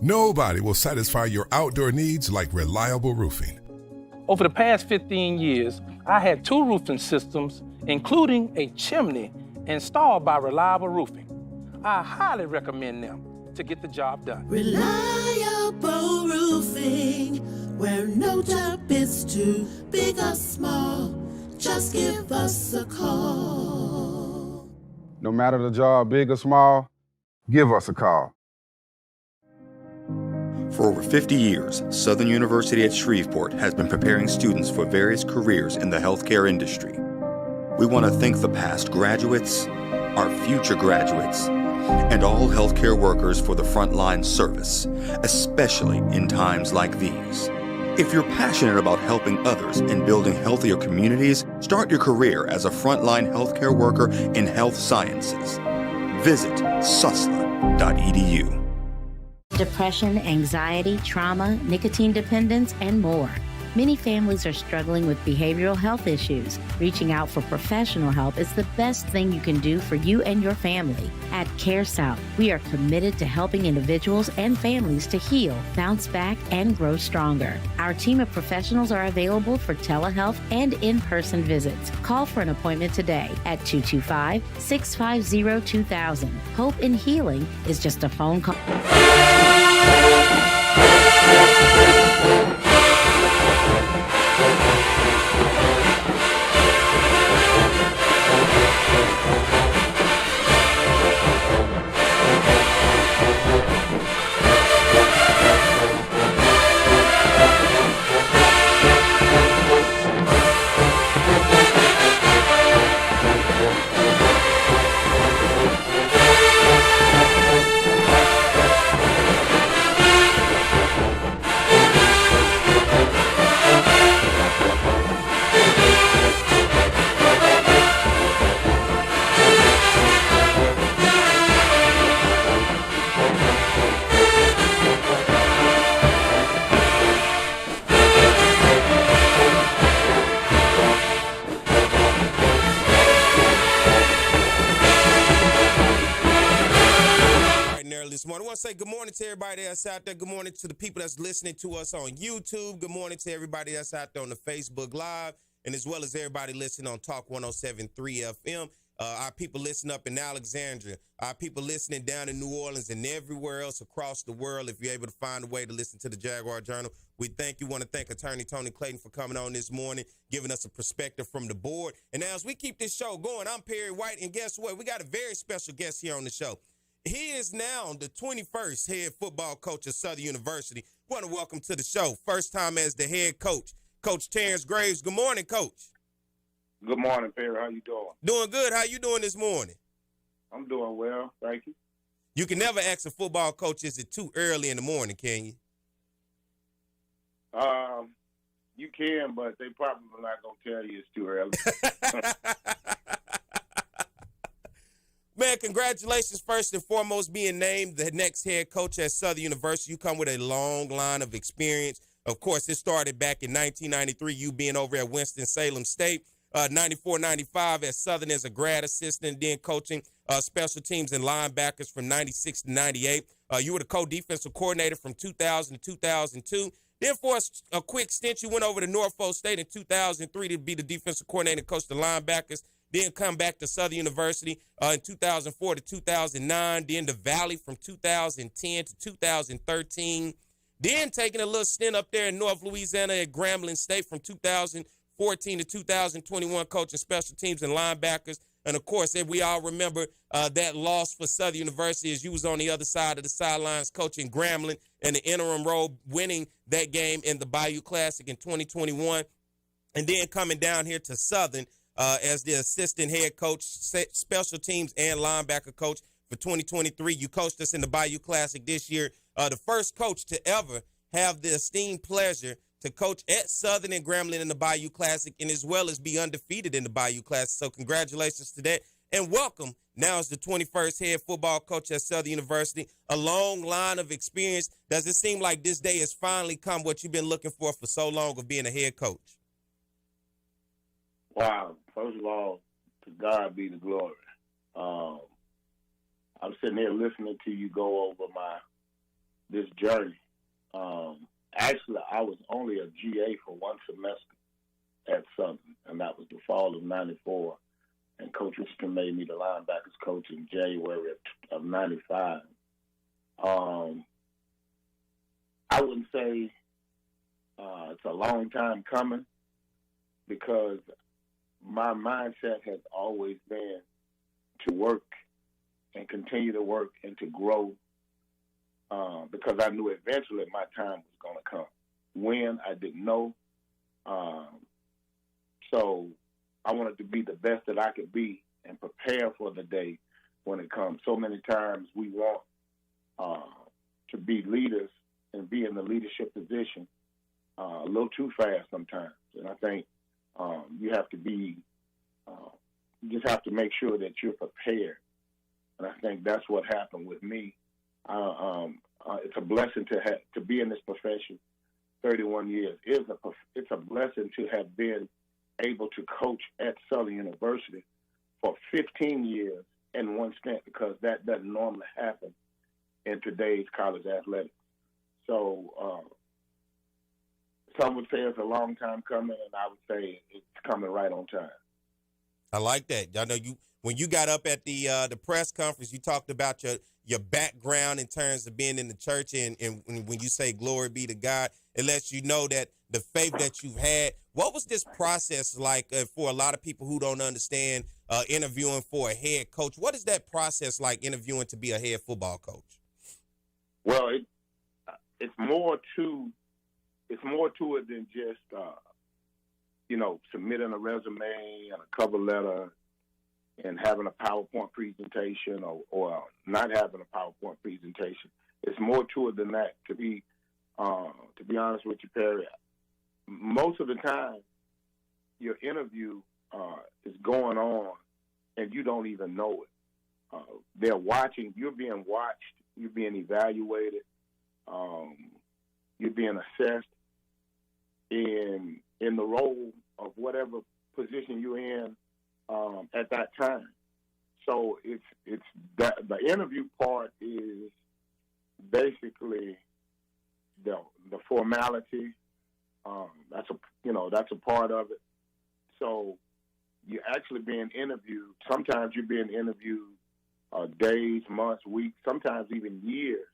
D: Nobody will satisfy your outdoor needs like reliable roofing.
E: Over the past 15 years, I had 2 roofing systems, including a chimney, installed by Reliable Roofing. I highly recommend them to get the job done.
F: Reliable roofing, where no job is too big or small. Just give us a call.
G: No matter the job, big or small, give us a call.
H: For over 50 years, Southern University at Shreveport has been preparing students for various careers in the healthcare industry. We want to thank the past graduates, our future graduates, and all healthcare workers for the frontline service, especially in times like these. If you're passionate about helping others and building healthier communities, start your career as a frontline healthcare worker in health sciences. Visit susla.edu.
I: Depression, anxiety, trauma, nicotine dependence, and more. Many families are struggling with behavioral health issues. Reaching out for professional help is the best thing you can do for you and your family. At Care South, we are committed to helping individuals and families to heal, bounce back, and grow stronger. Our team of professionals are available for telehealth and in-person visits. Call for an appointment today at 225-650-2000. Hope in healing is just a phone call.
B: Say good morning to everybody that's out there. Good morning to the people that's listening to us on YouTube. Good morning to everybody that's out there on the Facebook Live, and as well as everybody listening on Talk 107.3 FM. Our people listening up in Alexandria, our people listening down in New Orleans and everywhere else across the world. If you're able to find a way to listen to the Jaguar Journal, we thank you. Want to thank Attorney Tony Clayton for coming on this morning, giving us a perspective from the board. And now as we keep this show going, I'm Perry White, and guess what? We got a very special guest here on the show. He is now the 21st head football coach at Southern University. We want to welcome to the show, first time as the head coach, Coach Terrence Graves. Good morning, Coach.
C: Good morning, Perry. How you doing?
B: Doing good. How you doing this morning?
C: I'm doing well, thank you.
B: You can never ask a football coach, is it too early in the morning, can you?
C: You can, but they probably not going to tell you it's too early.
B: Man, congratulations first and foremost being named the next head coach at Southern University. You come with a long line of experience. Of course, it started back in 1993, you being over at Winston-Salem State. 94-95 at Southern as a grad assistant, then coaching special teams and linebackers from 96 to 98. You were the co-defensive coordinator from 2000 to 2002. Then for a quick stint, you went over to Norfolk State in 2003 to be the defensive coordinator and coach the linebackers. Then come back to Southern University in 2004 to 2009. Then the Valley from 2010 to 2013. Then taking a little stint up there in North Louisiana at Grambling State from 2014 to 2021, coaching special teams and linebackers. And, of course, if we all remember that loss for Southern University as you was on the other side of the sidelines coaching Grambling in the interim role, winning that game in the Bayou Classic in 2021. And then coming down here to Southern as the assistant head coach, special teams and linebacker coach for 2023. You coached us in the Bayou Classic this year. The first coach to ever have the esteemed pleasure to coach at Southern and Grambling in the Bayou Classic, and as well as be undefeated in the Bayou Classic. So congratulations to that, and welcome now as the 21st head football coach at Southern University. A long line of experience. Does it seem like this day has finally come, what you've been looking for so long of being a head coach?
C: Wow. First of all, to God be the glory. I'm sitting here listening to you go over
J: this journey. Actually, I was only a GA for one semester at Southern, and that was the fall of '94. And Coach Richardson made me the linebackers coach in January of '95. I wouldn't say it's a long time coming, because my mindset has always been to work and continue to work and to grow, because I knew eventually my time was going to come. When, I didn't know. So I wanted to be the best that I could be and prepare for the day when it comes. So many times we want to be leaders and be in the leadership position a little too fast sometimes. And I think you have to be, you just have to make sure that you're prepared. And I think that's what happened with me. It's a blessing to be in this profession 31 years. It's a blessing to have been able to coach at Southern University for 15 years in one stint, because that doesn't normally happen in today's college athletics. So some would say it's a long time coming, and I would say it's coming right on time.
B: I like that. I know when you got up at the press conference, you talked about your background in terms of being in the church, and when you say glory be to God, it lets you know that the faith that you've had. What was this process like for a lot of people who don't understand interviewing for a head coach? What is that process like, interviewing to be a head football coach?
J: Well, it's more to it than just submitting a resume and a cover letter and having a PowerPoint presentation or not having a PowerPoint presentation. It's more to it than that. To be honest with you, Perry, most of the time your interview is going on and you don't even know it. They're watching. You're being watched. You're being evaluated. You're being assessed in the role of whatever position you're in at that time. So it's that the interview part is basically the formality. That's a part of it. So you're actually being interviewed. Sometimes you're being interviewed days, months, weeks, sometimes even years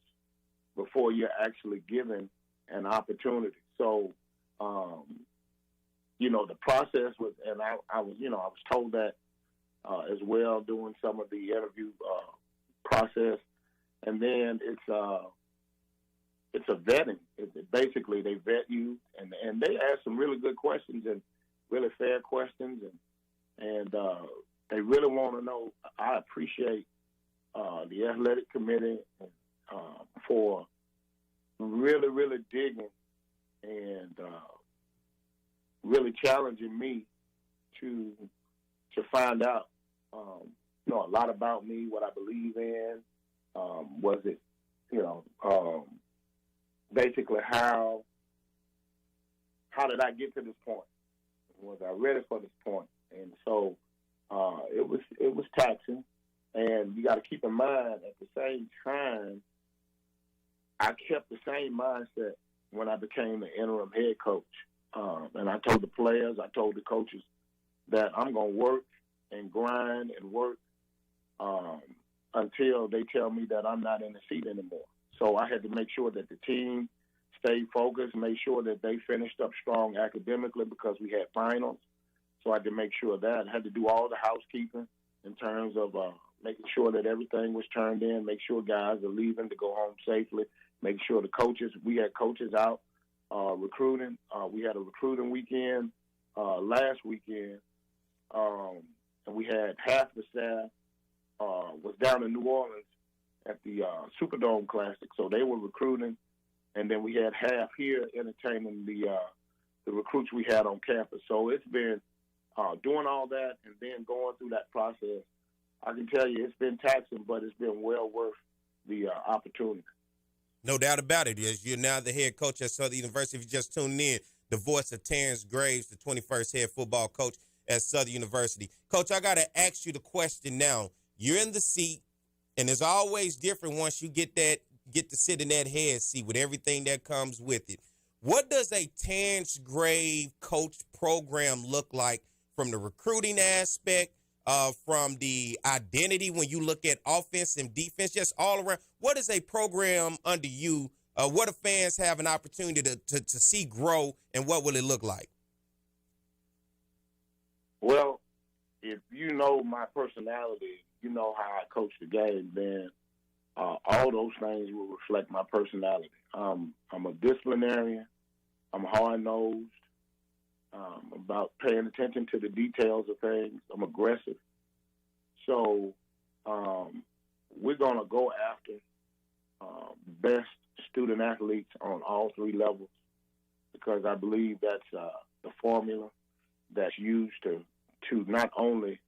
J: before you're actually given an opportunity. So, the process was, and I was told that as well during some of the interview process. And then it's a vetting. Basically, they vet you, and they ask some really good questions and really fair questions, and they really want to know. I appreciate the athletic committee for really, really digging and really challenging me to find out, a lot about me, what I believe in. Was it, basically how did I get to this point? Was I ready for this point? And so it was taxing, and you got to keep in mind at the same time, I kept the same mindset when I became the interim head coach. And I told the players, I told the coaches that I'm going to work and grind and work until they tell me that I'm not in the seat anymore. So I had to make sure that the team stayed focused, make sure that they finished up strong academically because we had finals. So I had to make sure that. I had to do all the housekeeping in terms of making sure that everything was turned in, make sure guys are leaving to go home safely, make sure the coaches, we had coaches out recruiting. We had a recruiting weekend last weekend, and we had half the staff was down in New Orleans at the Superdome Classic, so they were recruiting, and then we had half here entertaining the recruits we had on campus. So it's been doing all that and then going through that process. I can tell you it's been taxing, but it's been well worth the opportunity.
B: No doubt about it. As you're now the head coach at Southern University, if you just tuned in, the voice of Terrence Graves, the 21st head football coach at Southern University. Coach, I got to ask you the question now. You're in the seat, and it's always different once you get get to sit in that head seat with everything that comes with it. What does a Terrence Grave coach program look like from the recruiting aspect, from the identity when you look at offense and defense, just all around? What is a program under you? What do fans have an opportunity to see grow, and what will it look like?
J: Well, if you know my personality, you know how I coach the game, then all those things will reflect my personality. I'm a disciplinarian. I'm hard-nosed. About paying attention to the details of things. I'm aggressive. So we're going to go after best student athletes on all three levels, because I believe that's the formula that's used to not only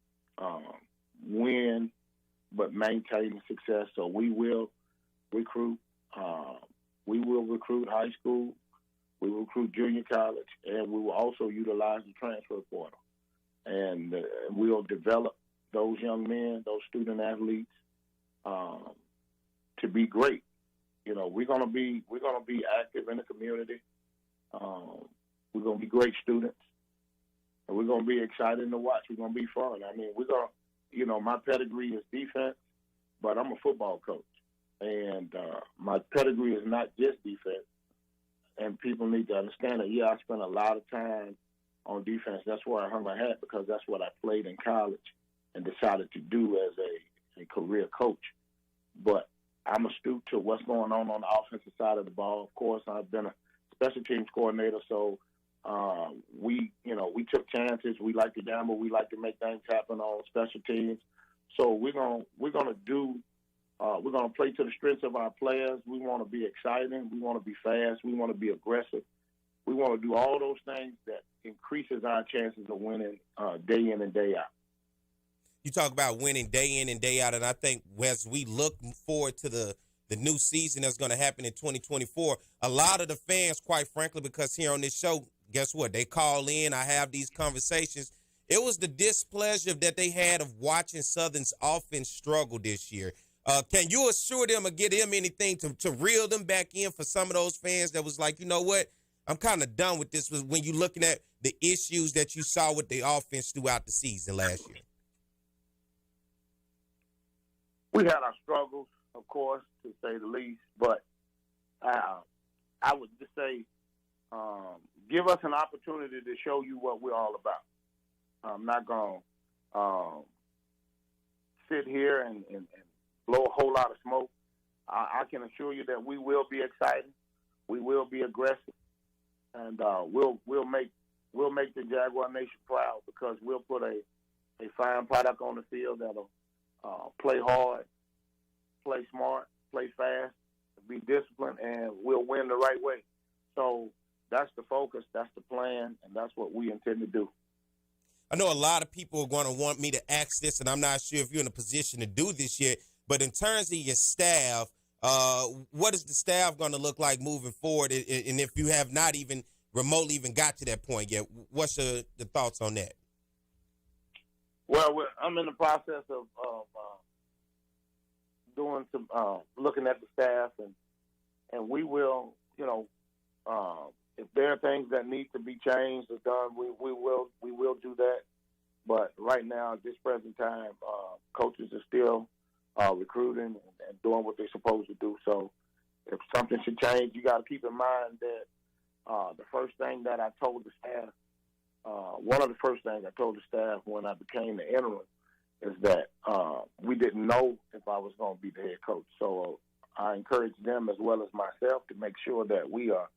J: win but maintain success. So we will recruit. We will recruit high school. We will recruit junior college, and we will also utilize the transfer portal. And we'll develop those young men, those student athletes, to be great. You know, we're gonna be active in the community. We're gonna be great students, and we're gonna be exciting to watch. We're gonna be fun. I mean, we're gonna, you know, my pedigree is defense, but I'm a football coach, and my pedigree is not just defense. And people need to understand that, yeah, I spent a lot of time on defense. That's where I hung my hat, because that's what I played in college and decided to do as a career coach. But I'm astute to what's going on the offensive side of the ball. Of course, I've been a special teams coordinator, so we took chances. We like to gamble. We like to make things happen on special teams. So we're gonna play to the strengths of our players. We want to be exciting. We want to be fast. We want to be aggressive. We want to do all those things that increases our chances of winning day in and day out.
B: You talk about winning day in and day out, and I think as we look forward to the new season that's going to happen in 2024, a lot of the fans, quite frankly, because here on this show, guess what? They call in. I have these conversations. It was the displeasure that they had of watching Southern's offense struggle this year. Can you assure them or get them anything to reel them back in for some of those fans that was like, you know what, I'm kind of done with this, when you're looking at the issues that you saw with the offense throughout the season last year?
J: We had our struggles, of course, to say the least, but I would just say give us an opportunity to show you what we're all about. I'm not going to sit here and blow a whole lot of smoke. I can assure you that we will be exciting, we will be aggressive, and we'll make the Jaguar Nation proud, because we'll put a fine product on the field that'll play hard, play smart, play fast, be disciplined, and we'll win the right way. So that's the focus, that's the plan, and that's what we intend to do.
B: I know a lot of people are going to want me to ask this, and I'm not sure if you're in a position to do this yet, but in terms of your staff, what is the staff going to look like moving forward? And if you have not even remotely even got to that point yet, what's the thoughts on that?
J: Well, I'm in the process of doing some looking at the staff, and we will, if there are things that need to be changed or done, we will do that. But right now, at this present time, coaches are still recruiting and doing what they're supposed to do. So if something should change, you got to keep in mind that the first thing that I told the staff, one of the first things I told the staff when I became the interim, is that we didn't know if I was going to be the head coach. So I encouraged them as well as myself to make sure that we are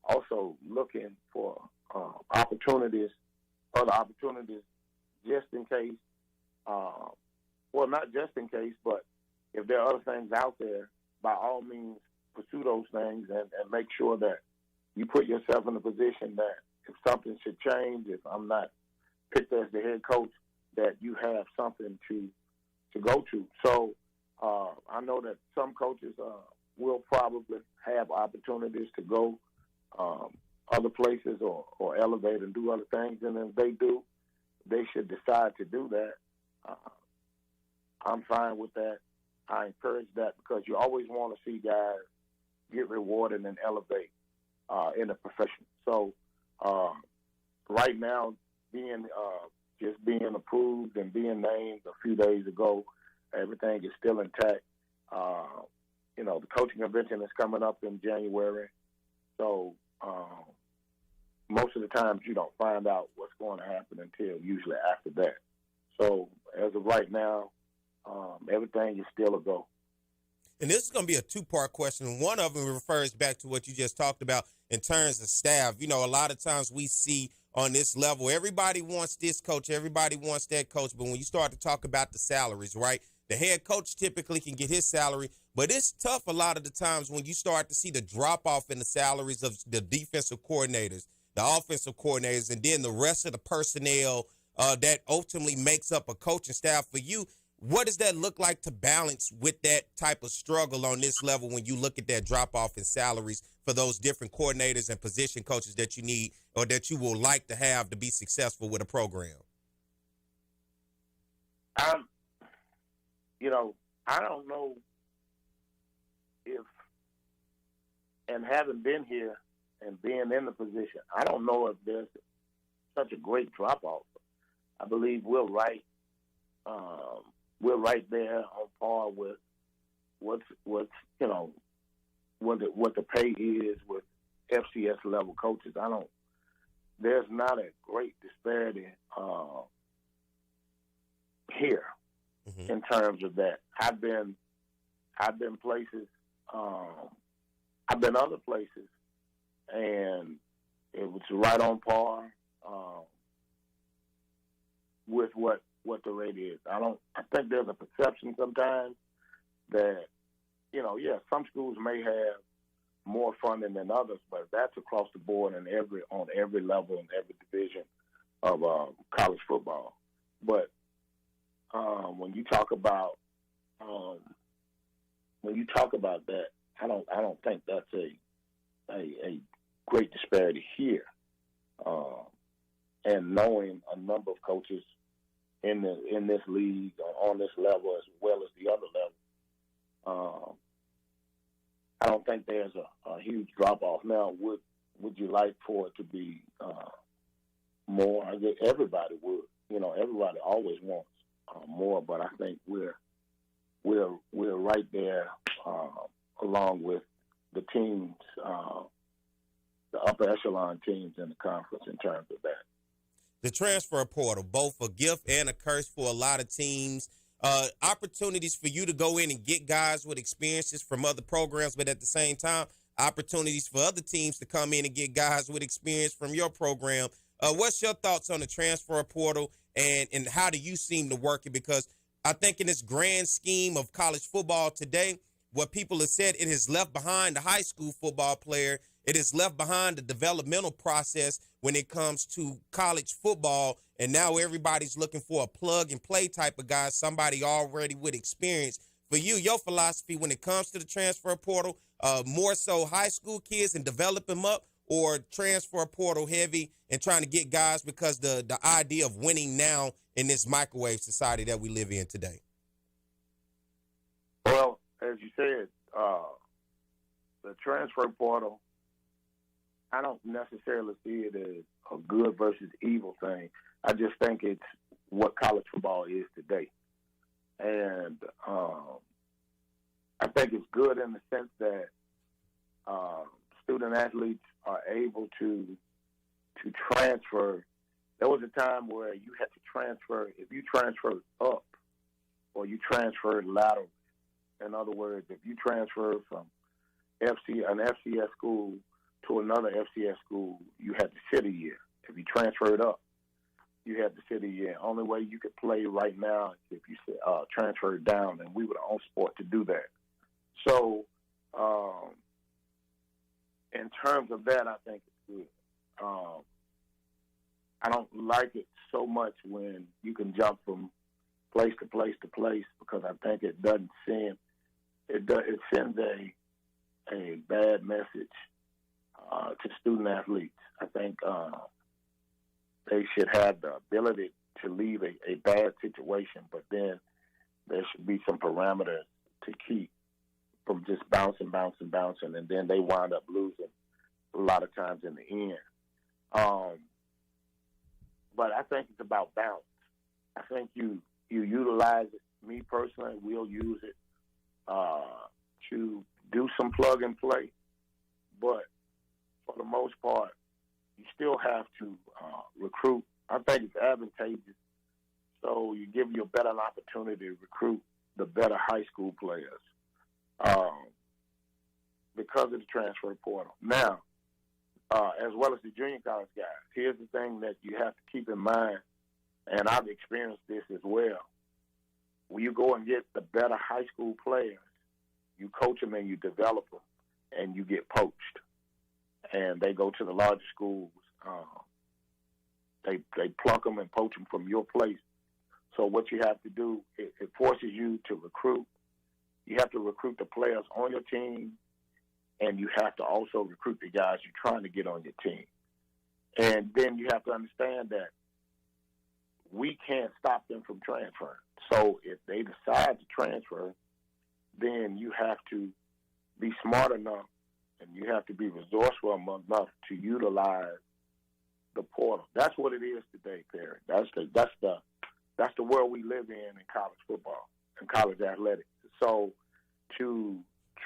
J: also looking for other opportunities, just in case. Well, not just in case, but if there are other things out there, by all means, pursue those things and make sure that you put yourself in a position that if something should change, if I'm not picked as the head coach, that you have something to go to. So I know that some coaches will probably have opportunities to go other places or elevate and do other things, and if they do, they should decide to do that. I'm fine with that. I encourage that because you always want to see guys get rewarded and elevate in the profession. So right now, just being approved and being named a few days ago, everything is still intact. The coaching convention is coming up in January. So most of the times you don't find out what's going to happen until usually after that. So as of right now, everything is still a go.
B: And this is going to be a two-part question. One of them refers back to what you just talked about in terms of staff. A lot of times we see on this level, everybody wants this coach, everybody wants that coach. But when you start to talk about the salaries, right, the head coach typically can get his salary. But it's tough a lot of the times when you start to see the drop-off in the salaries of the defensive coordinators, the offensive coordinators, and then the rest of the personnel that ultimately makes up a coaching staff for you. What does that look like to balance with that type of struggle on this level when you look at that drop-off in salaries for those different coordinators and position coaches that you need or that you will like to have to be successful with a program?
J: I don't know if, and having been here and being in the position, I don't know if there's such a great drop-off. I believe we're right there on par with what the pay is with FCS level coaches. There's not a great disparity here in terms of that. I've been places, I've been other places, and it was right on par with what the rate is. I think there's a perception sometimes that, some schools may have more funding than others, but that's across the board on every level in every division of college football. But when you talk about that, I don't think that's a great disparity here. And knowing a number of coaches in this league on this level as well as the other level, I don't think there's a huge drop off. Now, would you like for it to be more? I guess everybody would. Everybody always wants more, but I think we're right there along with the teams, the upper echelon teams in the conference in terms of that.
B: The transfer portal, both a gift and a curse for a lot of teams. Opportunities for you to go in and get guys with experiences from other programs, but at the same time, opportunities for other teams to come in and get guys with experience from your program. What's your thoughts on the transfer portal and how do you seem to work it? Because I think in this grand scheme of college football today, what people have said, it has left behind the high school football player. It has left behind the developmental process when it comes to college football, and now everybody's looking for a plug-and-play type of guy, somebody already with experience. For you, your philosophy when it comes to the transfer portal, more so high school kids and develop them up, or transfer portal heavy and trying to get guys because the idea of winning now in this microwave society that we live in today?
J: Well, as you said, the transfer portal, I don't necessarily see it as a good versus evil thing. I just think it's what college football is today. And I think it's good in the sense that student athletes are able to transfer. There was a time where you had to transfer, if you transferred up or you transferred lateral. In other words, if you transferred from an FCS school to another FCS school, you had to sit a year. If you transferred up, you had to sit a year. Only way you could play right now is if you transferred down, and we were the only sport to do that. So, in terms of that, I think it's good. I don't like it so much when you can jump from place to place to place because I think it doesn't send it sends a bad message to student athletes. I think they should have the ability to leave a bad situation, but then there should be some parameters to keep from just bouncing, and then they wind up losing a lot of times in the end. But I think it's about balance. I think you utilize it. Me personally, will use it to do some plug and play, but for the most part, you still have to recruit. I think it's advantageous, so you give you a better opportunity to recruit the better high school players because of the transfer portal. Now, as well as the junior college guys, here's the thing that you have to keep in mind, and I've experienced this as well. When you go and get the better high school players, you coach them and you develop them, and you get poached. And they go to the larger schools. They pluck them and poach them from your place. So what you have to do, it forces you to recruit. You have to recruit the players on your team, and you have to also recruit the guys you're trying to get on your team. And then you have to understand that we can't stop them from transferring. So if they decide to transfer, then you have to be smart enough and you have to be resourceful enough to utilize the portal. That's what it is today, Perry. That's the world we live in college football and college athletics. So to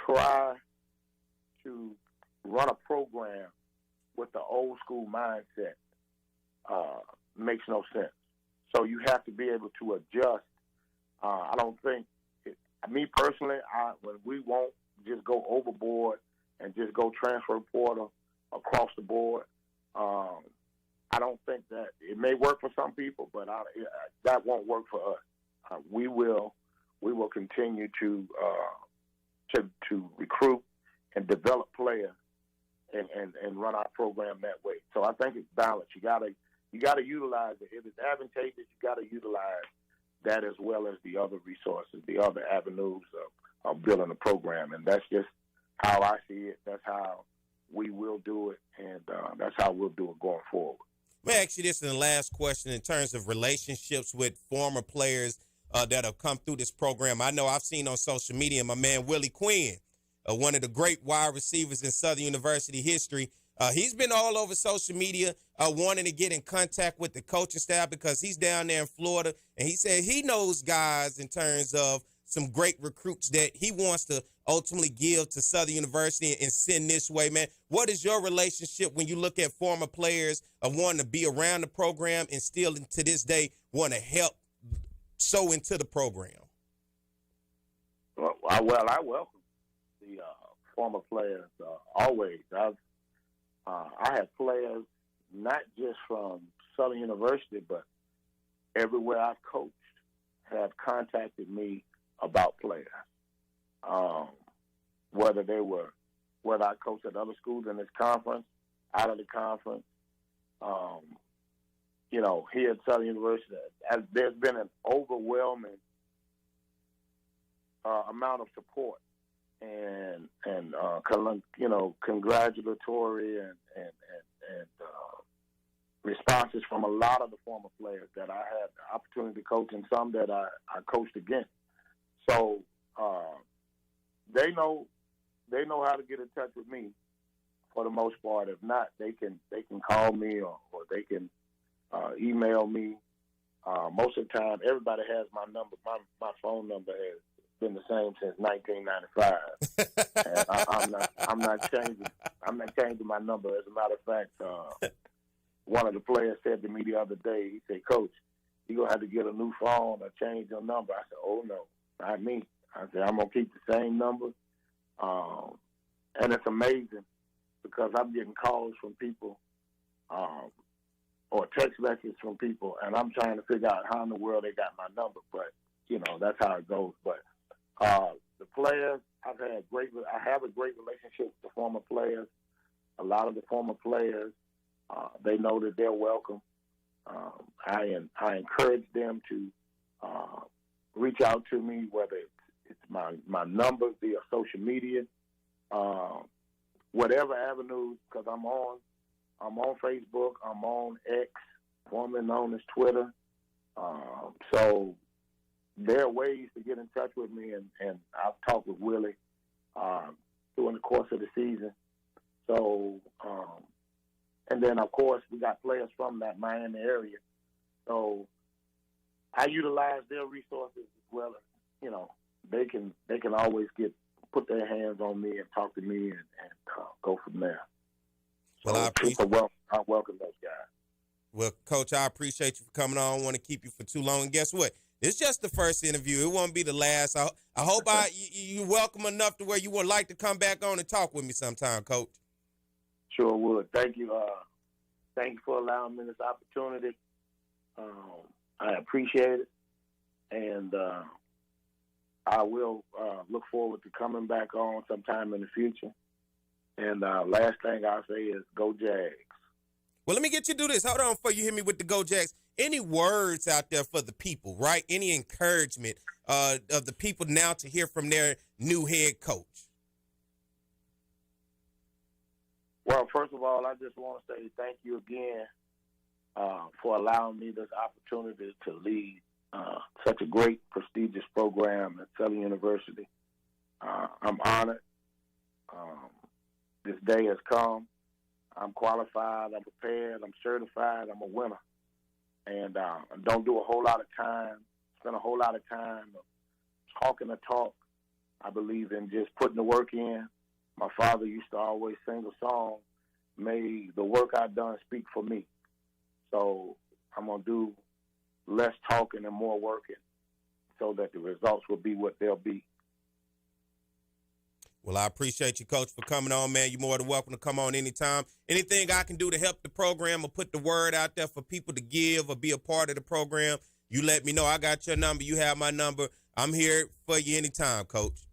J: try to run a program with the old school mindset makes no sense. So you have to be able to adjust. I don't think, me personally, when we won't just go overboard and just go transfer portal across the board, I don't think that it may work for some people, but that won't work for us. We will continue to recruit and develop players and run our program that way. So I think it's balanced. You gotta utilize it. If it's advantageous, you gotta utilize that as well as the other resources, the other avenues of building a program. And that's just how I see it. That's how we will do it, and that's how we'll do it going forward.
B: Let me ask you this in the last question in terms of relationships with former players that have come through this program. I know I've seen on social media my man Willie Quinn, one of the great wide receivers in Southern University history. He's been all over social media wanting to get in contact with the coaching staff because he's down there in Florida, and he said he knows guys in terms of some great recruits that he wants to ultimately give to Southern University and send this way, man. What is your relationship when you look at former players wanting to be around the program and still to this day want to help sow into the program?
J: Well, I welcome the former players always. I have players not just from Southern University, but everywhere I've coached have contacted me about players. Whether I coached at other schools in this conference, out of the conference, here at Southern University, there's been an overwhelming amount of support and congratulatory and responses from a lot of the former players that I had the opportunity to coach and some that I coached against. So they know how to get in touch with me for the most part. If not, they can call me or they can email me. Most of the time, everybody has my number. My phone number has been the same since 1995, and I'm not changing. I'm not changing my number. As a matter of fact, one of the players said to me the other day, he said, "Coach, you're gonna have to get a new phone or change your number." I said, "Oh no, not me." I said, "I'm gonna keep the same number," and it's amazing because I'm getting calls from people or text messages from people, and I'm trying to figure out how in the world they got my number. But that's how it goes. But the players, I have a great relationship with the former players. A lot of the former players, they know that they're welcome. I encourage them to reach out to me, whether it's my number via social media, whatever avenues, because I'm on Facebook, I'm on X, formerly known as Twitter. So there are ways to get in touch with me, and I've talked with Willie during the course of the season. So, and then, of course, we got players from that Miami area. So I utilize their resources as well. You know, they can always put their hands on me and talk to me and go from there.
B: Well,
J: So I welcome those guys.
B: Well, Coach, I appreciate you for coming on. I don't want to keep you for too long. And guess what? It's just the first interview. It won't be the last. I hope you're welcome enough to where you would like to come back on and talk with me sometime, Coach.
J: Sure would. Thank you. Thank you for allowing me this opportunity. I appreciate it, and I will look forward to coming back on sometime in the future. And last thing I'll say is go Jags.
B: Well, let me get you to do this. Hold on before you hit me with the Go Jags. Any words out there for the people, right? Any encouragement of the people now to hear from their new head coach?
J: Well, first of all, I just want to say thank you again for allowing me this opportunity to lead such a great, prestigious program at Southern University. I'm honored. This day has come. I'm qualified. I'm prepared. I'm certified. I'm a winner. And don't do a whole lot of time, spend a whole lot of time talking the talk. I believe in just putting the work in. My father used to always sing a song, "May the work I've done speak for me." So I'm going to do less talking and more working so that the results will be what they'll be.
B: Well, I appreciate you, Coach, for coming on, man. You're more than welcome to come on anytime. Anything I can do to help the program or put the word out there for people to give or be a part of the program, you let me know. I got your number. You have my number. I'm here for you anytime, Coach.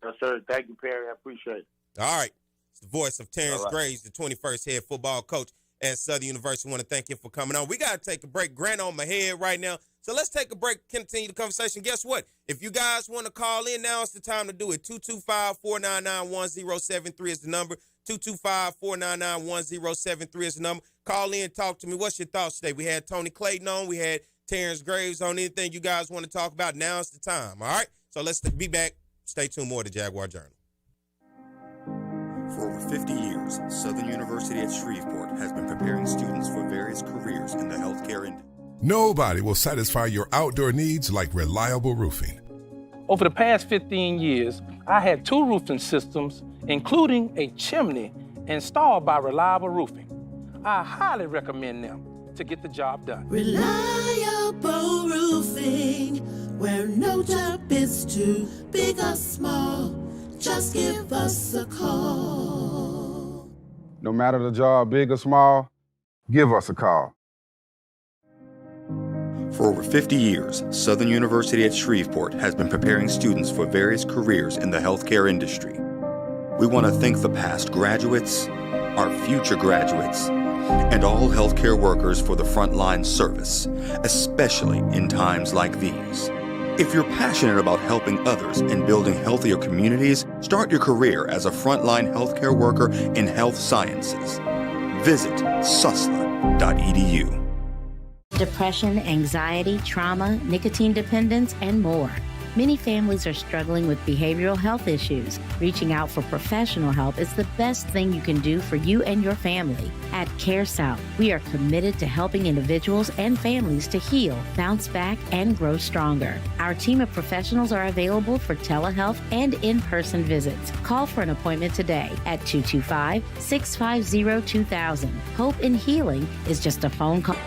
J: Yes, sir. Thank you, Perry. I appreciate it.
B: All right. It's the voice of Terrence Graves, the 21st head football coach at Southern University. I want to thank you for coming on. We got to take a break. Grant on my head right now. So let's take a break, continue the conversation. Guess what? If you guys want to call in, now is the time to do it. 225-499-1073 is the number. 225-499-1073 is the number. Call in, talk to me. What's your thoughts today? We had Tony Clayton on. We had Terrence Graves on. Anything you guys want to talk about, now is the time. All right? So let's be back. Stay tuned more to Jaguar Journal.
H: For over 50 years, Southern University at Shreveport has been preparing students for various careers in the healthcare industry.
D: Nobody will satisfy your outdoor needs like reliable roofing.
E: Over the past 15 years, I had 2 roofing systems, including a chimney, installed by Reliable Roofing. I highly recommend them to get the job done.
F: Reliable Roofing, where no job is too big or small. Just give us a call.
G: No matter the job, big or small, give us a call.
H: For over 50 years, Southern University at Shreveport has been preparing students for various careers in the healthcare industry. We want to thank the past graduates, our future graduates, and all healthcare workers for the frontline service, especially in times like these. If you're passionate about helping others and building healthier communities, start your career as a frontline healthcare worker in health sciences. Visit susla.edu.
I: Depression, anxiety, trauma, nicotine dependence, and more. Many families are struggling with behavioral health issues. Reaching out for professional help is the best thing you can do for you and your family. At Care South, we are committed to helping individuals and families to heal, bounce back, and grow stronger. Our team of professionals are available for telehealth and in-person visits. Call for an appointment today at 225-650-2000. Hope in Healing is just a phone call.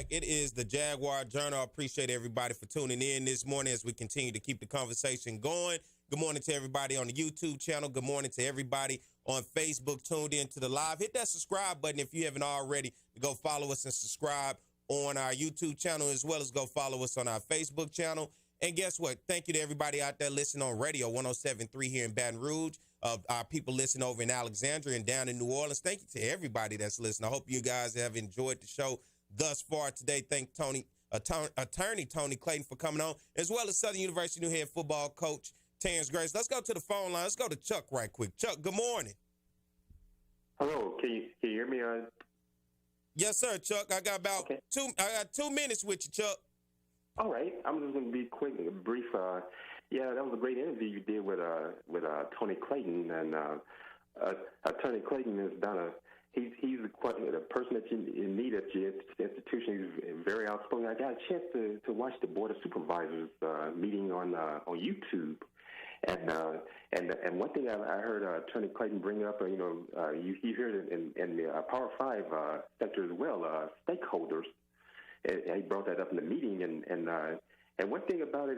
B: It is the Jaguar Journal. I appreciate everybody for tuning in this morning as we continue to keep the conversation going. Good morning to everybody on the YouTube channel. Good morning to everybody on Facebook tuned in to the live. Hit that subscribe button if you haven't already. Go follow us and subscribe on our YouTube channel, as well as go follow us on our Facebook channel. And guess what? Thank you to everybody out there listening on radio 107.3 here in Baton Rouge. Our people listening over in Alexandria and down in New Orleans. Thank you to everybody that's listening. I hope you guys have enjoyed the show thus far today. Thank Attorney Tony Clayton for coming on, as well as Southern University new head football coach Terrence Grace. Let's go to the phone line. Let's go to Chuck right quick. Chuck, good morning.
K: Hello, can you hear me?
B: Yes, sir, Chuck. I got about 2 minutes with you, Chuck.
K: All right, I'm just going to be quick and brief. Yeah, that was a great interview you did with Tony Clayton, and Attorney Clayton has done He's the person that you need at your institution. He's very outspoken. I got a chance to watch the Board of Supervisors meeting on YouTube, and one thing I heard Attorney Clayton bring up, you hear it in the Power 5 sector as well, stakeholders. And he brought that up in the meeting, and one thing about it,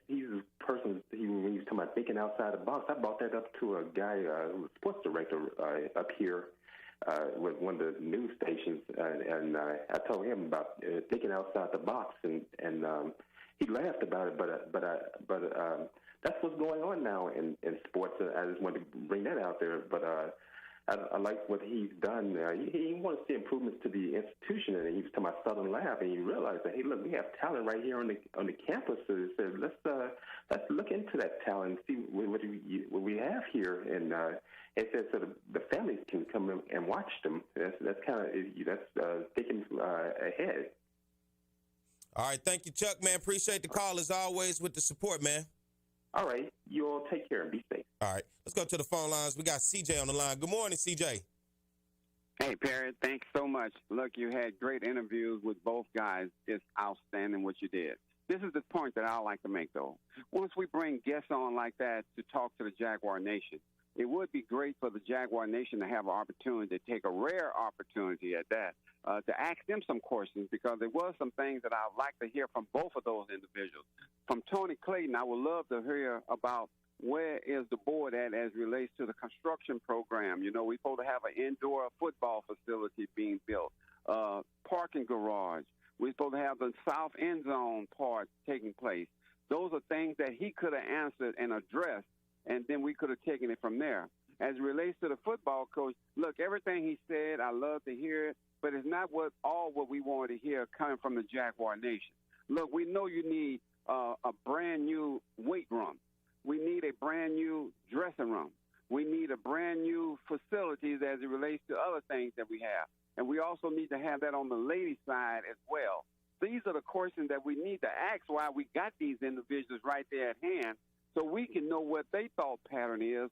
K: he's a person, when he's talking about thinking outside the box, I brought that up to a guy who was sports director up here with one of the news stations, and I told him about thinking outside the box, and he laughed about it, but that's what's going on now in sports. I just wanted to bring that out there, but I like what he's done. He wants to see improvements to the institution, and he was talking about Southern Lab, and he realized that, hey, look, we have talent right here on the campus. So let's look into that talent and see what we have here, and it says so the families can come in and watch them. That's kind of thinking ahead.
B: All right, thank you, Chuck, man. Appreciate the call as always with the support, man.
K: All right, you all take care and be safe.
B: All right, let's go to the phone lines. We got CJ on the line. Good morning, CJ.
L: Hey, Perry, thanks so much. Look, you had great interviews with both guys. It's outstanding what you did. This is the point that I like to make, though. Once we bring guests on like that to talk to the Jaguar Nation, it would be great for the Jaguar Nation to have an opportunity to take a rare opportunity at that, to ask them some questions, because there was some things that I would like to hear from both of those individuals. From Tony Clayton, I would love to hear about where is the board at as it relates to the construction program. You know, we're supposed to have an indoor football facility being built, parking garage. We're supposed to have the south end zone part taking place. Those are things that he could have answered and addressed, and then we could have taken it from there. As it relates to the football coach, look, everything he said, I love to hear it, but it's not all what we wanted to hear coming from the Jaguar Nation. Look, we know you need a brand-new weight room. We need a brand-new dressing room. We need a brand-new facilities as it relates to other things that we have. And we also need to have that on the ladies' side as well. These are the questions that we need to ask while we got these individuals right there at hand, so we can know what their thought pattern is,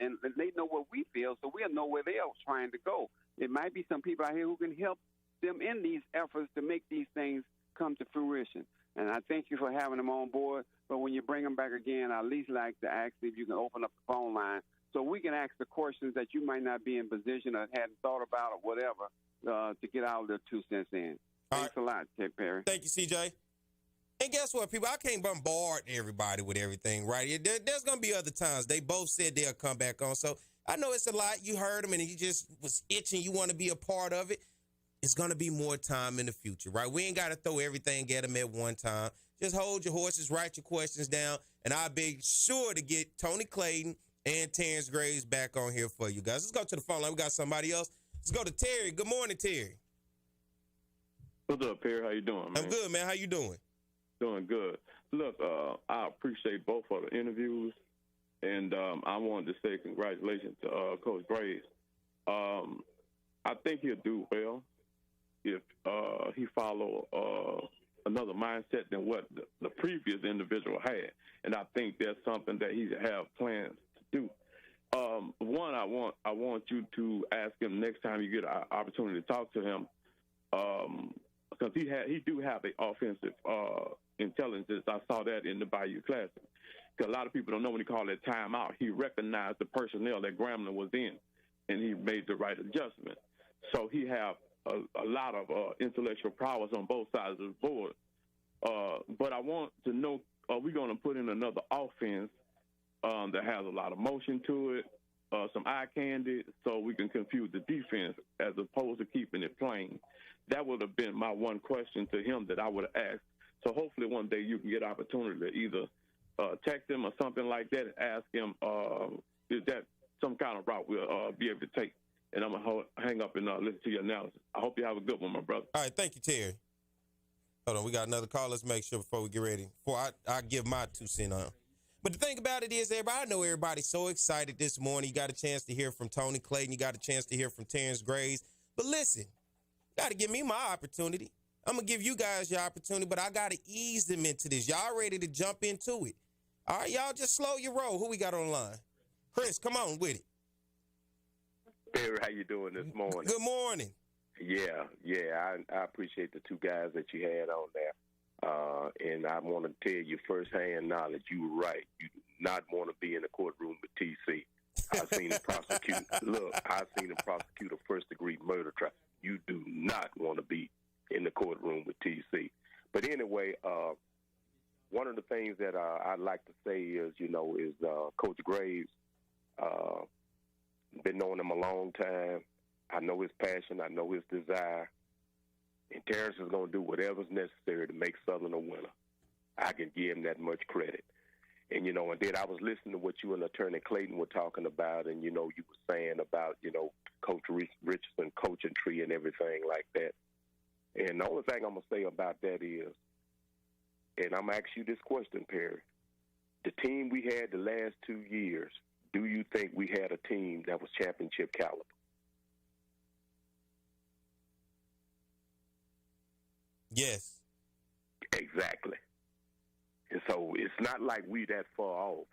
L: and they know what we feel, so we'll know where they are trying to go. There might be some people out here who can help them in these efforts to make these things come to fruition. And I thank you for having them on board. But when you bring them back again, I at least like to ask if you can open up the phone line so we can ask the questions that you might not be in position or hadn't thought about or whatever to get all the 2 cents in. Thanks a lot, Ted Perry.
B: Thank you, CJ. And guess what, people? I can't bombard everybody with everything, right? There's going to be other times. They both said they'll come back on. So I know it's a lot. You heard them, and you just was itching. You want to be a part of it. It's going to be more time in the future, right? We ain't got to throw everything at them at one time. Just hold your horses, write your questions down, and I'll be sure to get Tony Clayton and Terrence Graves back on here for you guys. Let's go to the phone line. We got somebody else. Let's go to Terry. Good morning, Terry.
M: What's up, Perry? How you doing, man?
B: I'm good, man. How you doing?
M: Doing good. Look, I appreciate both of the interviews, and I wanted to say congratulations to Coach Graves. I think he'll do well if he follow another mindset than what the previous individual had, and I think that's something that he have plans to do. One, I want you to ask him next time you get an opportunity to talk to him, because he do have the offensive intelligence. I saw that in the Bayou Classic. Because a lot of people don't know when he called that timeout, he recognized the personnel that Grambling was in, and he made the right adjustment. So he have a lot of intellectual prowess on both sides of the board. But I want to know, are we going to put in another offense that has a lot of motion to it, some eye candy, so we can confuse the defense as opposed to keeping it plain? That would have been my one question to him that I would have asked. So hopefully one day you can get opportunity to either text him or something like that and ask him, is that some kind of route we'll be able to take? And I'm going to hang up and listen to your analysis. I hope you have a good one, my brother.
B: All right, thank you, Terry. Hold on, we got another call. Let's make sure before we get ready. Before I give my 2 cents on. But the thing about it is, everybody, I know everybody's so excited this morning. You got a chance to hear from Tony Clayton. You got a chance to hear from Terrence Graves. But listen, you got to give me my opportunity. I'm going to give you guys your opportunity, but I got to ease them into this. Y'all ready to jump into it? All right, y'all just slow your roll. Who we got on the line? Chris, come on with it.
N: Perry, how you doing this morning?
B: Good morning.
N: Yeah, I appreciate the two guys that you had on there. And I want to tell you firsthand knowledge, you were right. You do not want to be in the courtroom with TC. I've seen him prosecute. Look, I've seen him prosecute a first-degree murder trial. You do not want to be in the courtroom with TC. But anyway, one of the things that I'd like to say is, Coach Graves, been knowing him a long time. I know his passion. I know his desire. And Terrence is going to do whatever's necessary to make Southern a winner. I can give him that much credit. And, and then I was listening to what you and Attorney Clayton were talking about, and, you were saying about, Coach Richardson coaching tree and everything like that. And the only thing I'm going to say about that is, and I'm going to ask you this question, Perry. The team we had the last 2 years, do you think we had a team that was championship caliber?
B: Yes.
N: Exactly. And so it's not like we that far off.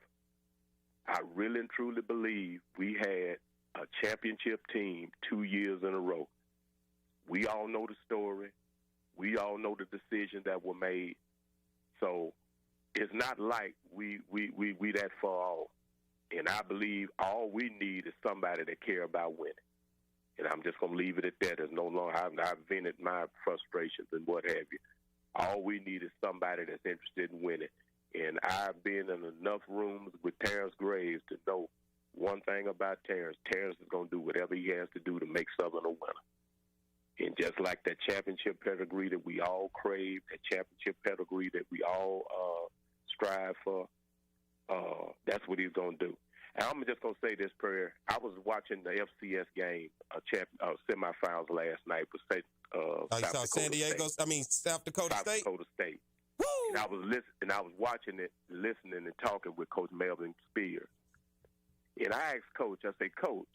N: I really and truly believe we had a championship team 2 years in a row. We all know the story. We all know the decisions that were made. So it's not like we that far off. And I believe all we need is somebody that care about winning. And I'm just going to leave it at that. There's no longer, I've vented my frustrations and what have you. All we need is somebody that's interested in winning. And I've been in enough rooms with Terrence Graves to know one thing about Terrence. Terrence is going to do whatever he has to do to make Southern a winner. And just like that championship pedigree that we all crave, that championship pedigree that we all strive for, that's what he's going to do. And I'm just going to say this, Prayer. I was watching the FCS game, semifinals last night for
B: South Dakota State. Woo!
N: And I was watching it, listening and talking with Coach Melvin Spears. And I asked Coach, I said, Coach,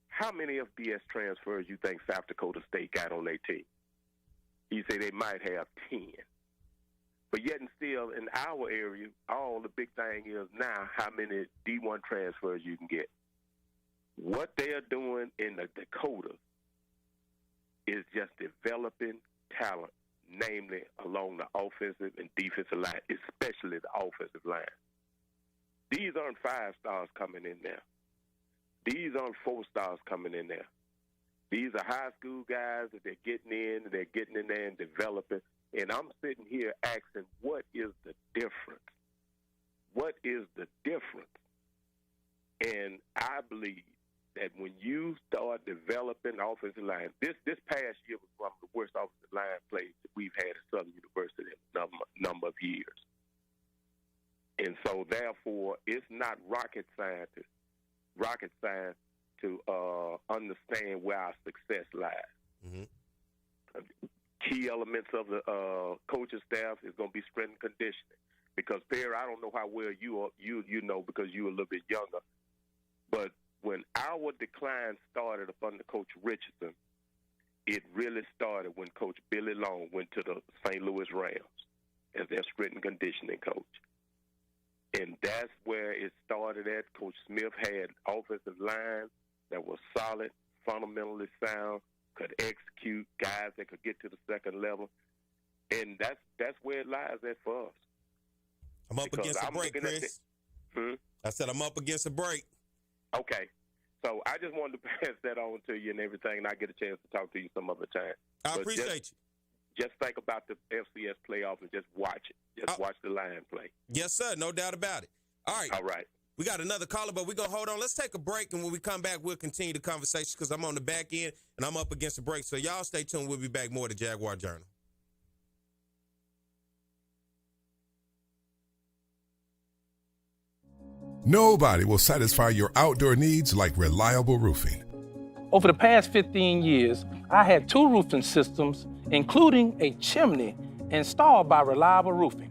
N: how many FBS transfers you think South Dakota State got on their team? He said they might have 10. But yet and still, in our area, all the big thing is now how many D1 transfers you can get. What they are doing in the Dakotas is just developing talent, namely along the offensive and defensive line, especially the offensive line. These aren't 5-stars coming in there. These aren't 4-stars coming in there. These are high school guys that they're getting in there and developing. And I'm sitting here asking, what is the difference? What is the difference? And I believe that when you start developing offensive line, this past year was one of the worst offensive line plays that we've had at Southern University in a number of years. And so, therefore, it's not rocket science to understand where our success lies.
B: Mm-hmm.
N: Key elements of the coaching staff is going to be strength and conditioning. Because, Perry, I don't know how well you know because you're a little bit younger, but when our decline started up under Coach Richardson, it really started when Coach Billy Long went to the St. Louis Rams as their strength and conditioning coach. And that's where it started at. Coach Smith had offensive line that was solid, fundamentally sound, could execute, guys that could get to the second level. And that's where it lies at for us.
B: I'm up against a break, Chris. I said I'm up against a break.
N: Okay. So I just wanted to pass that on to you and everything, and I get a chance to talk to you some other time.
B: I appreciate you.
N: Just think about the FCS playoff and just watch it. Just watch the line play.
B: Yes, sir. No doubt about it. All right.
N: All right.
B: We got another caller, but we're going to hold on. Let's take a break, and when we come back, we'll continue the conversation because I'm on the back end, and I'm up against the break. So y'all stay tuned. We'll be back more to Jaguar Journal.
D: Nobody will satisfy your outdoor needs like reliable roofing.
E: Over the past 15 years, I had 2 roofing systems, including a chimney, installed by Reliable Roofing.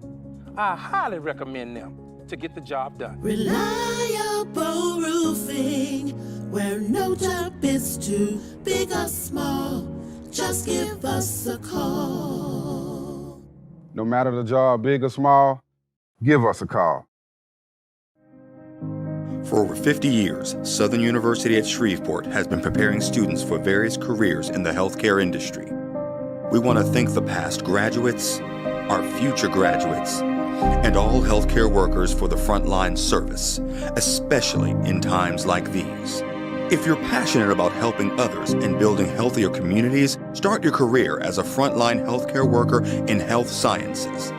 E: I highly recommend them to get the job done.
F: Reliable Roofing, where no job is too big or small. Just give us a call.
G: No matter the job, big or small, give us a call.
H: For over 50 years, Southern University at Shreveport has been preparing students for various careers in the healthcare industry. We want to thank the past graduates, our future graduates, and all healthcare workers for the frontline service, especially in times like these. If you're passionate about helping others and building healthier communities, start your career as a frontline healthcare worker in health sciences.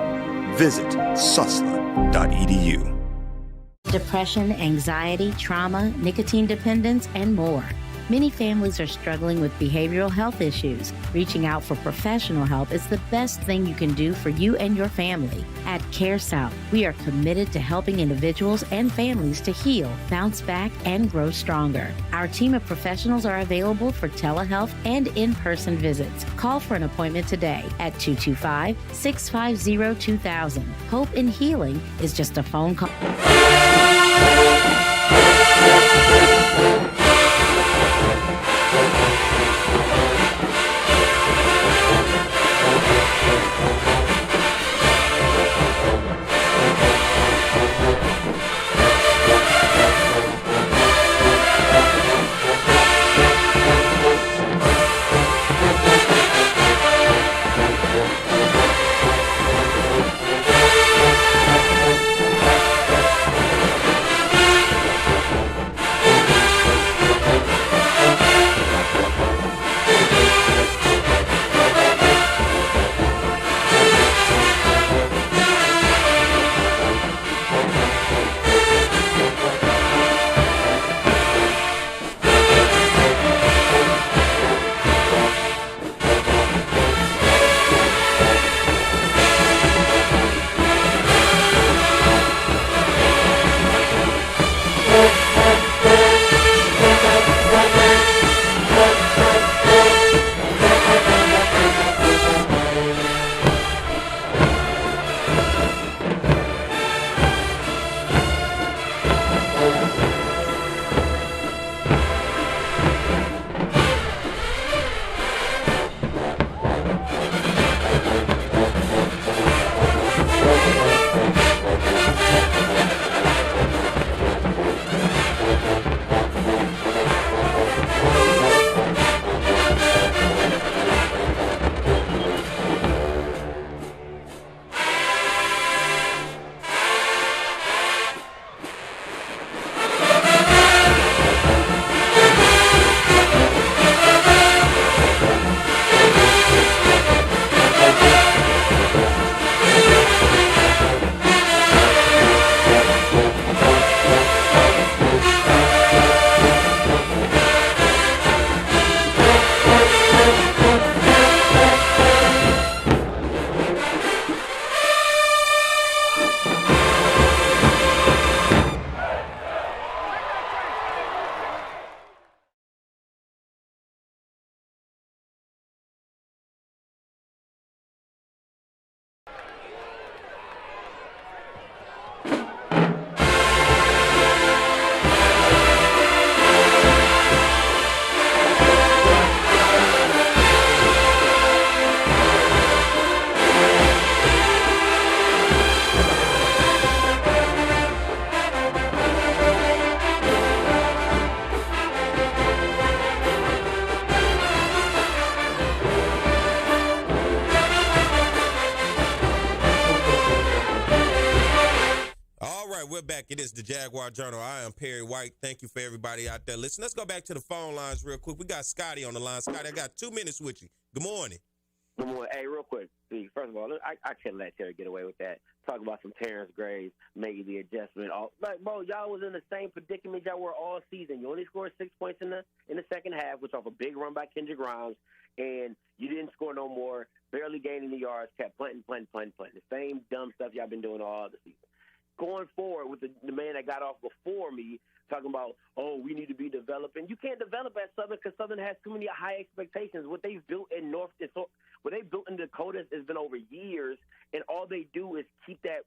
H: Visit susla.edu.
I: Depression, anxiety, trauma, nicotine dependence, and more. Many families are struggling with behavioral health issues. Reaching out for professional help is the best thing you can do for you and your family. At CareSouth, we are committed to helping individuals and families to heal, bounce back, and grow stronger. Our team of professionals are available for telehealth and in-person visits. Call for an appointment today at 225-650-2000. Hope in healing is just a phone call.
B: we're back. It is the Jaguar Journal. I am Perry White. Thank you for everybody out there. Listen, let's go back to the phone lines real quick. We got Scotty on the line. Scotty, I got 2 minutes with you. Good morning.
O: Good morning. Hey, real quick. See, first of all, I can't let Terry get away with that. Talk about some Terrence Graves making the adjustment. Like, bro, y'all was in the same predicament y'all were all season. You only scored 6 points in the second half, which off a big run by Kendrick Grimes, and you didn't score no more. Barely gaining the yards. Kept punting. The same dumb stuff y'all been doing all the season. Going forward with the man that got off before me, talking about, oh, we need to be developing. You can't develop at Southern because Southern has too many high expectations. What they've built in what they built in Dakota has been over years, and all they do is keep that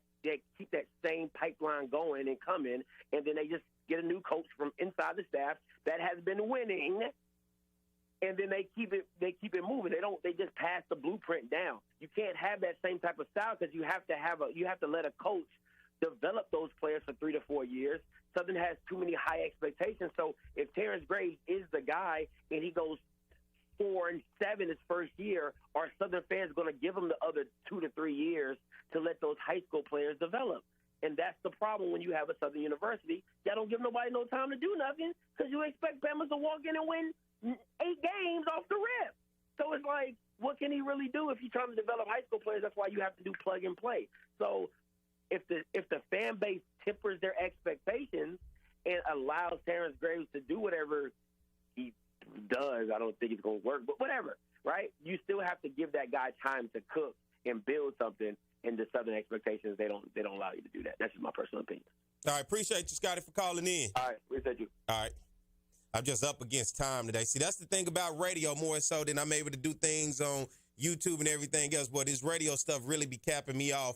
O: same pipeline going and coming, and then they just get a new coach from inside the staff that has been winning, and then they keep it moving. They just pass the blueprint down. You can't have that same type of style because you have to let a coach develop those players for 3 to 4 years. Southern has too many high expectations. So if Terrence Graves is the guy and he goes 4-7 his first year, are Southern fans going to give him the other 2 to 3 years to let those high school players develop? And that's the problem when you have a Southern University. Y'all don't give nobody no time to do nothing because you expect Bama to walk in and win 8 games off the rip. So it's like, what can he really do if you're trying to develop high school players? That's why you have to do plug and play. So if the fan base tempers their expectations and allows Terrence Graves to do whatever he does, I don't think it's going to work, but whatever, right? You still have to give that guy time to cook and build something, and the Southern expectations, they don't allow you to do that. That's just my personal opinion.
B: All right, appreciate you, Scotty, for calling in.
O: All right, appreciate you.
B: All right. I'm just up against time today. See, that's the thing about radio more so than I'm able to do things on YouTube and everything else, but this radio stuff really be capping me off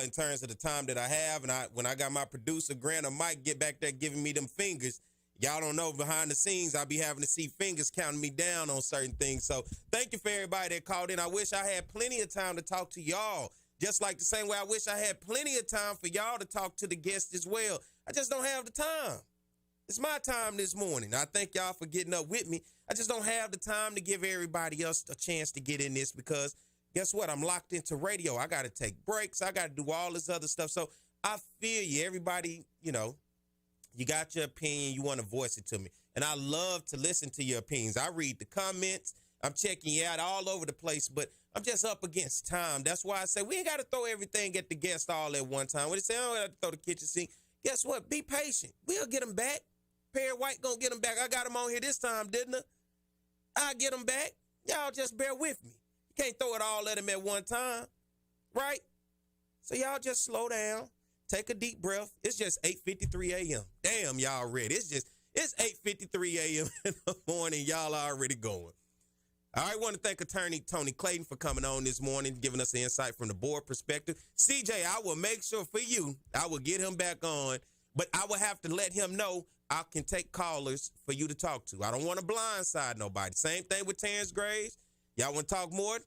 B: in terms of the time that I have. And when I got my producer, Grant or Mike, get back there giving me them fingers, y'all don't know, behind the scenes, I'll be having to see fingers counting me down on certain things. So thank you for everybody that called in. I wish I had plenty of time to talk to y'all, just like the same way I wish I had plenty of time for y'all to talk to the guests as well. I just don't have the time. It's my time this morning. I thank y'all for getting up with me. I just don't have the time to give everybody else a chance to get in this because guess what? I'm locked into radio. I got to take breaks. I got to do all this other stuff. So I feel you. Everybody, you got your opinion. You want to voice it to me. And I love to listen to your opinions. I read the comments. I'm checking you out all over the place, but I'm just up against time. That's why I say we ain't got to throw everything at the guest all at one time. When they say, oh, I have to throw the kitchen sink, guess what? Be patient. We'll get them back. Perry White gonna get them back. I got them on here this time, didn't I? I'll get them back. Y'all just bear with me. You can't throw it all at him at one time, right? So y'all just slow down. Take a deep breath. It's just 8:53 a.m. Damn, y'all ready. It's 8:53 a.m. in the morning. Y'all already going. I want to thank attorney Tony Clayton for coming on this morning, giving us the insight from the board perspective. CJ, I will make sure for you, I will get him back on, but I will have to let him know I can take callers for you to talk to. I don't want to blindside nobody. Same thing with Terrence Graves. Y'all want to talk more?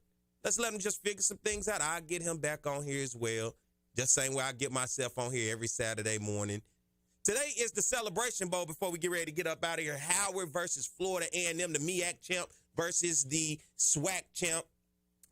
B: Let's let him just figure some things out. I'll get him back on here as well. Just same way I get myself on here every Saturday morning. Today is the Celebration Bowl before we get ready to get up out of here. Howard versus Florida A&M, the MEAC champ versus the SWAC champ.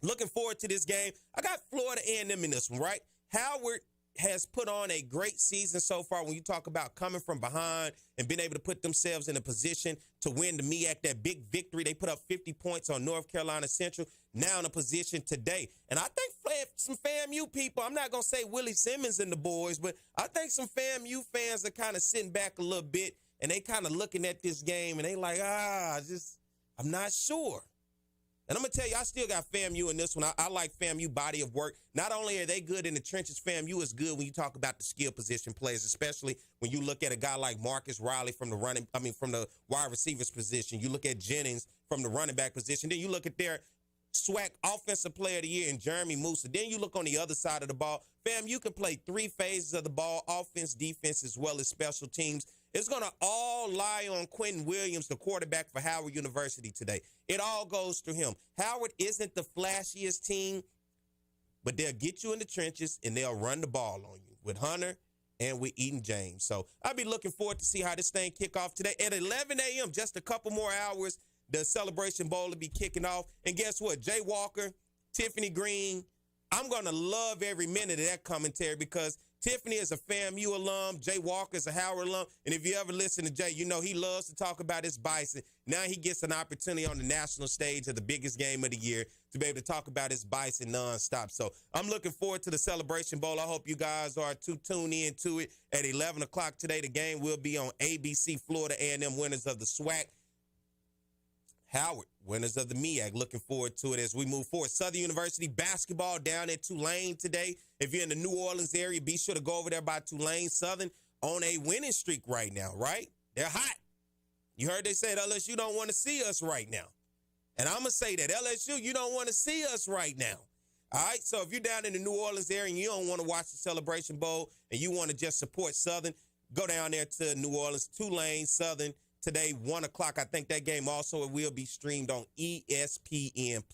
B: Looking forward to this game. I got Florida A&M in this one, right? Howard has put on a great season so far when you talk about coming from behind and being able to put themselves in a position to win the MEAC, that big victory. They put up 50 points on North Carolina Central, now in a position today. And I think some FAMU people, I'm not going to say Willie Simmons and the boys, but I think some FAMU fans are kind of sitting back a little bit and they kind of looking at this game and they like, I'm not sure. And I'm going to tell you, I still got FAMU in this one. I like FAMU body of work. Not only are they good in the trenches, FAMU is good when you talk about the skill position players, especially when you look at a guy like Marcus Riley from the wide receivers position. You look at Jennings from the running back position. Then you look at their SWAC offensive player of the year in Jeremy Musa. Then you look on the other side of the ball. FAMU can play 3 phases of the ball, offense, defense, as well as special teams. It's going to all lie on Quentin Williams, the quarterback for Howard University today. It all goes through him. Howard isn't the flashiest team, but they'll get you in the trenches and they'll run the ball on you with Hunter and with Eden James. So I'll be looking forward to see how this thing kick off today. At 11 a.m., just a couple more hours, the Celebration Bowl will be kicking off. And guess what? Jay Walker, Tiffany Green, I'm going to love every minute of that commentary because Tiffany is a FAMU alum. Jay Walker is a Howard alum. And if you ever listen to Jay, you know he loves to talk about his Bison. Now he gets an opportunity on the national stage of the biggest game of the year to be able to talk about his Bison nonstop. So I'm looking forward to the Celebration Bowl. I hope you guys are tuned in to it at 11 o'clock today. The game will be on ABC. Florida A&M winners of the SWAC. Howard, winners of the MEAC. Looking forward to it as we move forward. Southern University basketball down at Tulane today. If you're in the New Orleans area, be sure to go over there by Tulane. Southern on a winning streak right now, right? They're hot. You heard they said LSU don't want to see us right now. And I'm going to say that. LSU, you don't want to see us right now. All right? So if you're down in the New Orleans area and you don't want to watch the Celebration Bowl and you want to just support Southern, go down there to New Orleans, Tulane, Southern. Today, 1 o'clock. I think that game also will be streamed on ESPN+.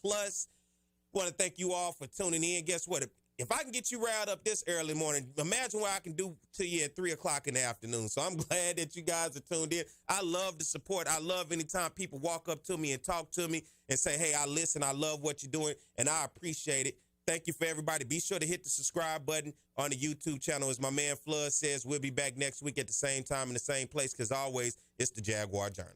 B: Want to thank you all for tuning in. Guess what? If I can get you riled up this early morning, imagine what I can do to you at 3 o'clock in the afternoon. So I'm glad that you guys are tuned in. I love the support. I love anytime people walk up to me and talk to me and say, hey, I listen. I love what you're doing, and I appreciate it. Thank you for everybody. Be sure to hit the subscribe button on the YouTube channel. As my man Flood says, we'll be back next week at the same time in the same place because always it's the Jaguar Journal.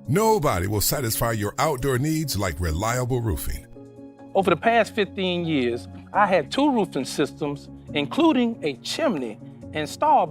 D: Nobody will satisfy your outdoor needs like reliable roofing.
E: Over the past 15 years, I had 2 roofing systems, including a chimney, installed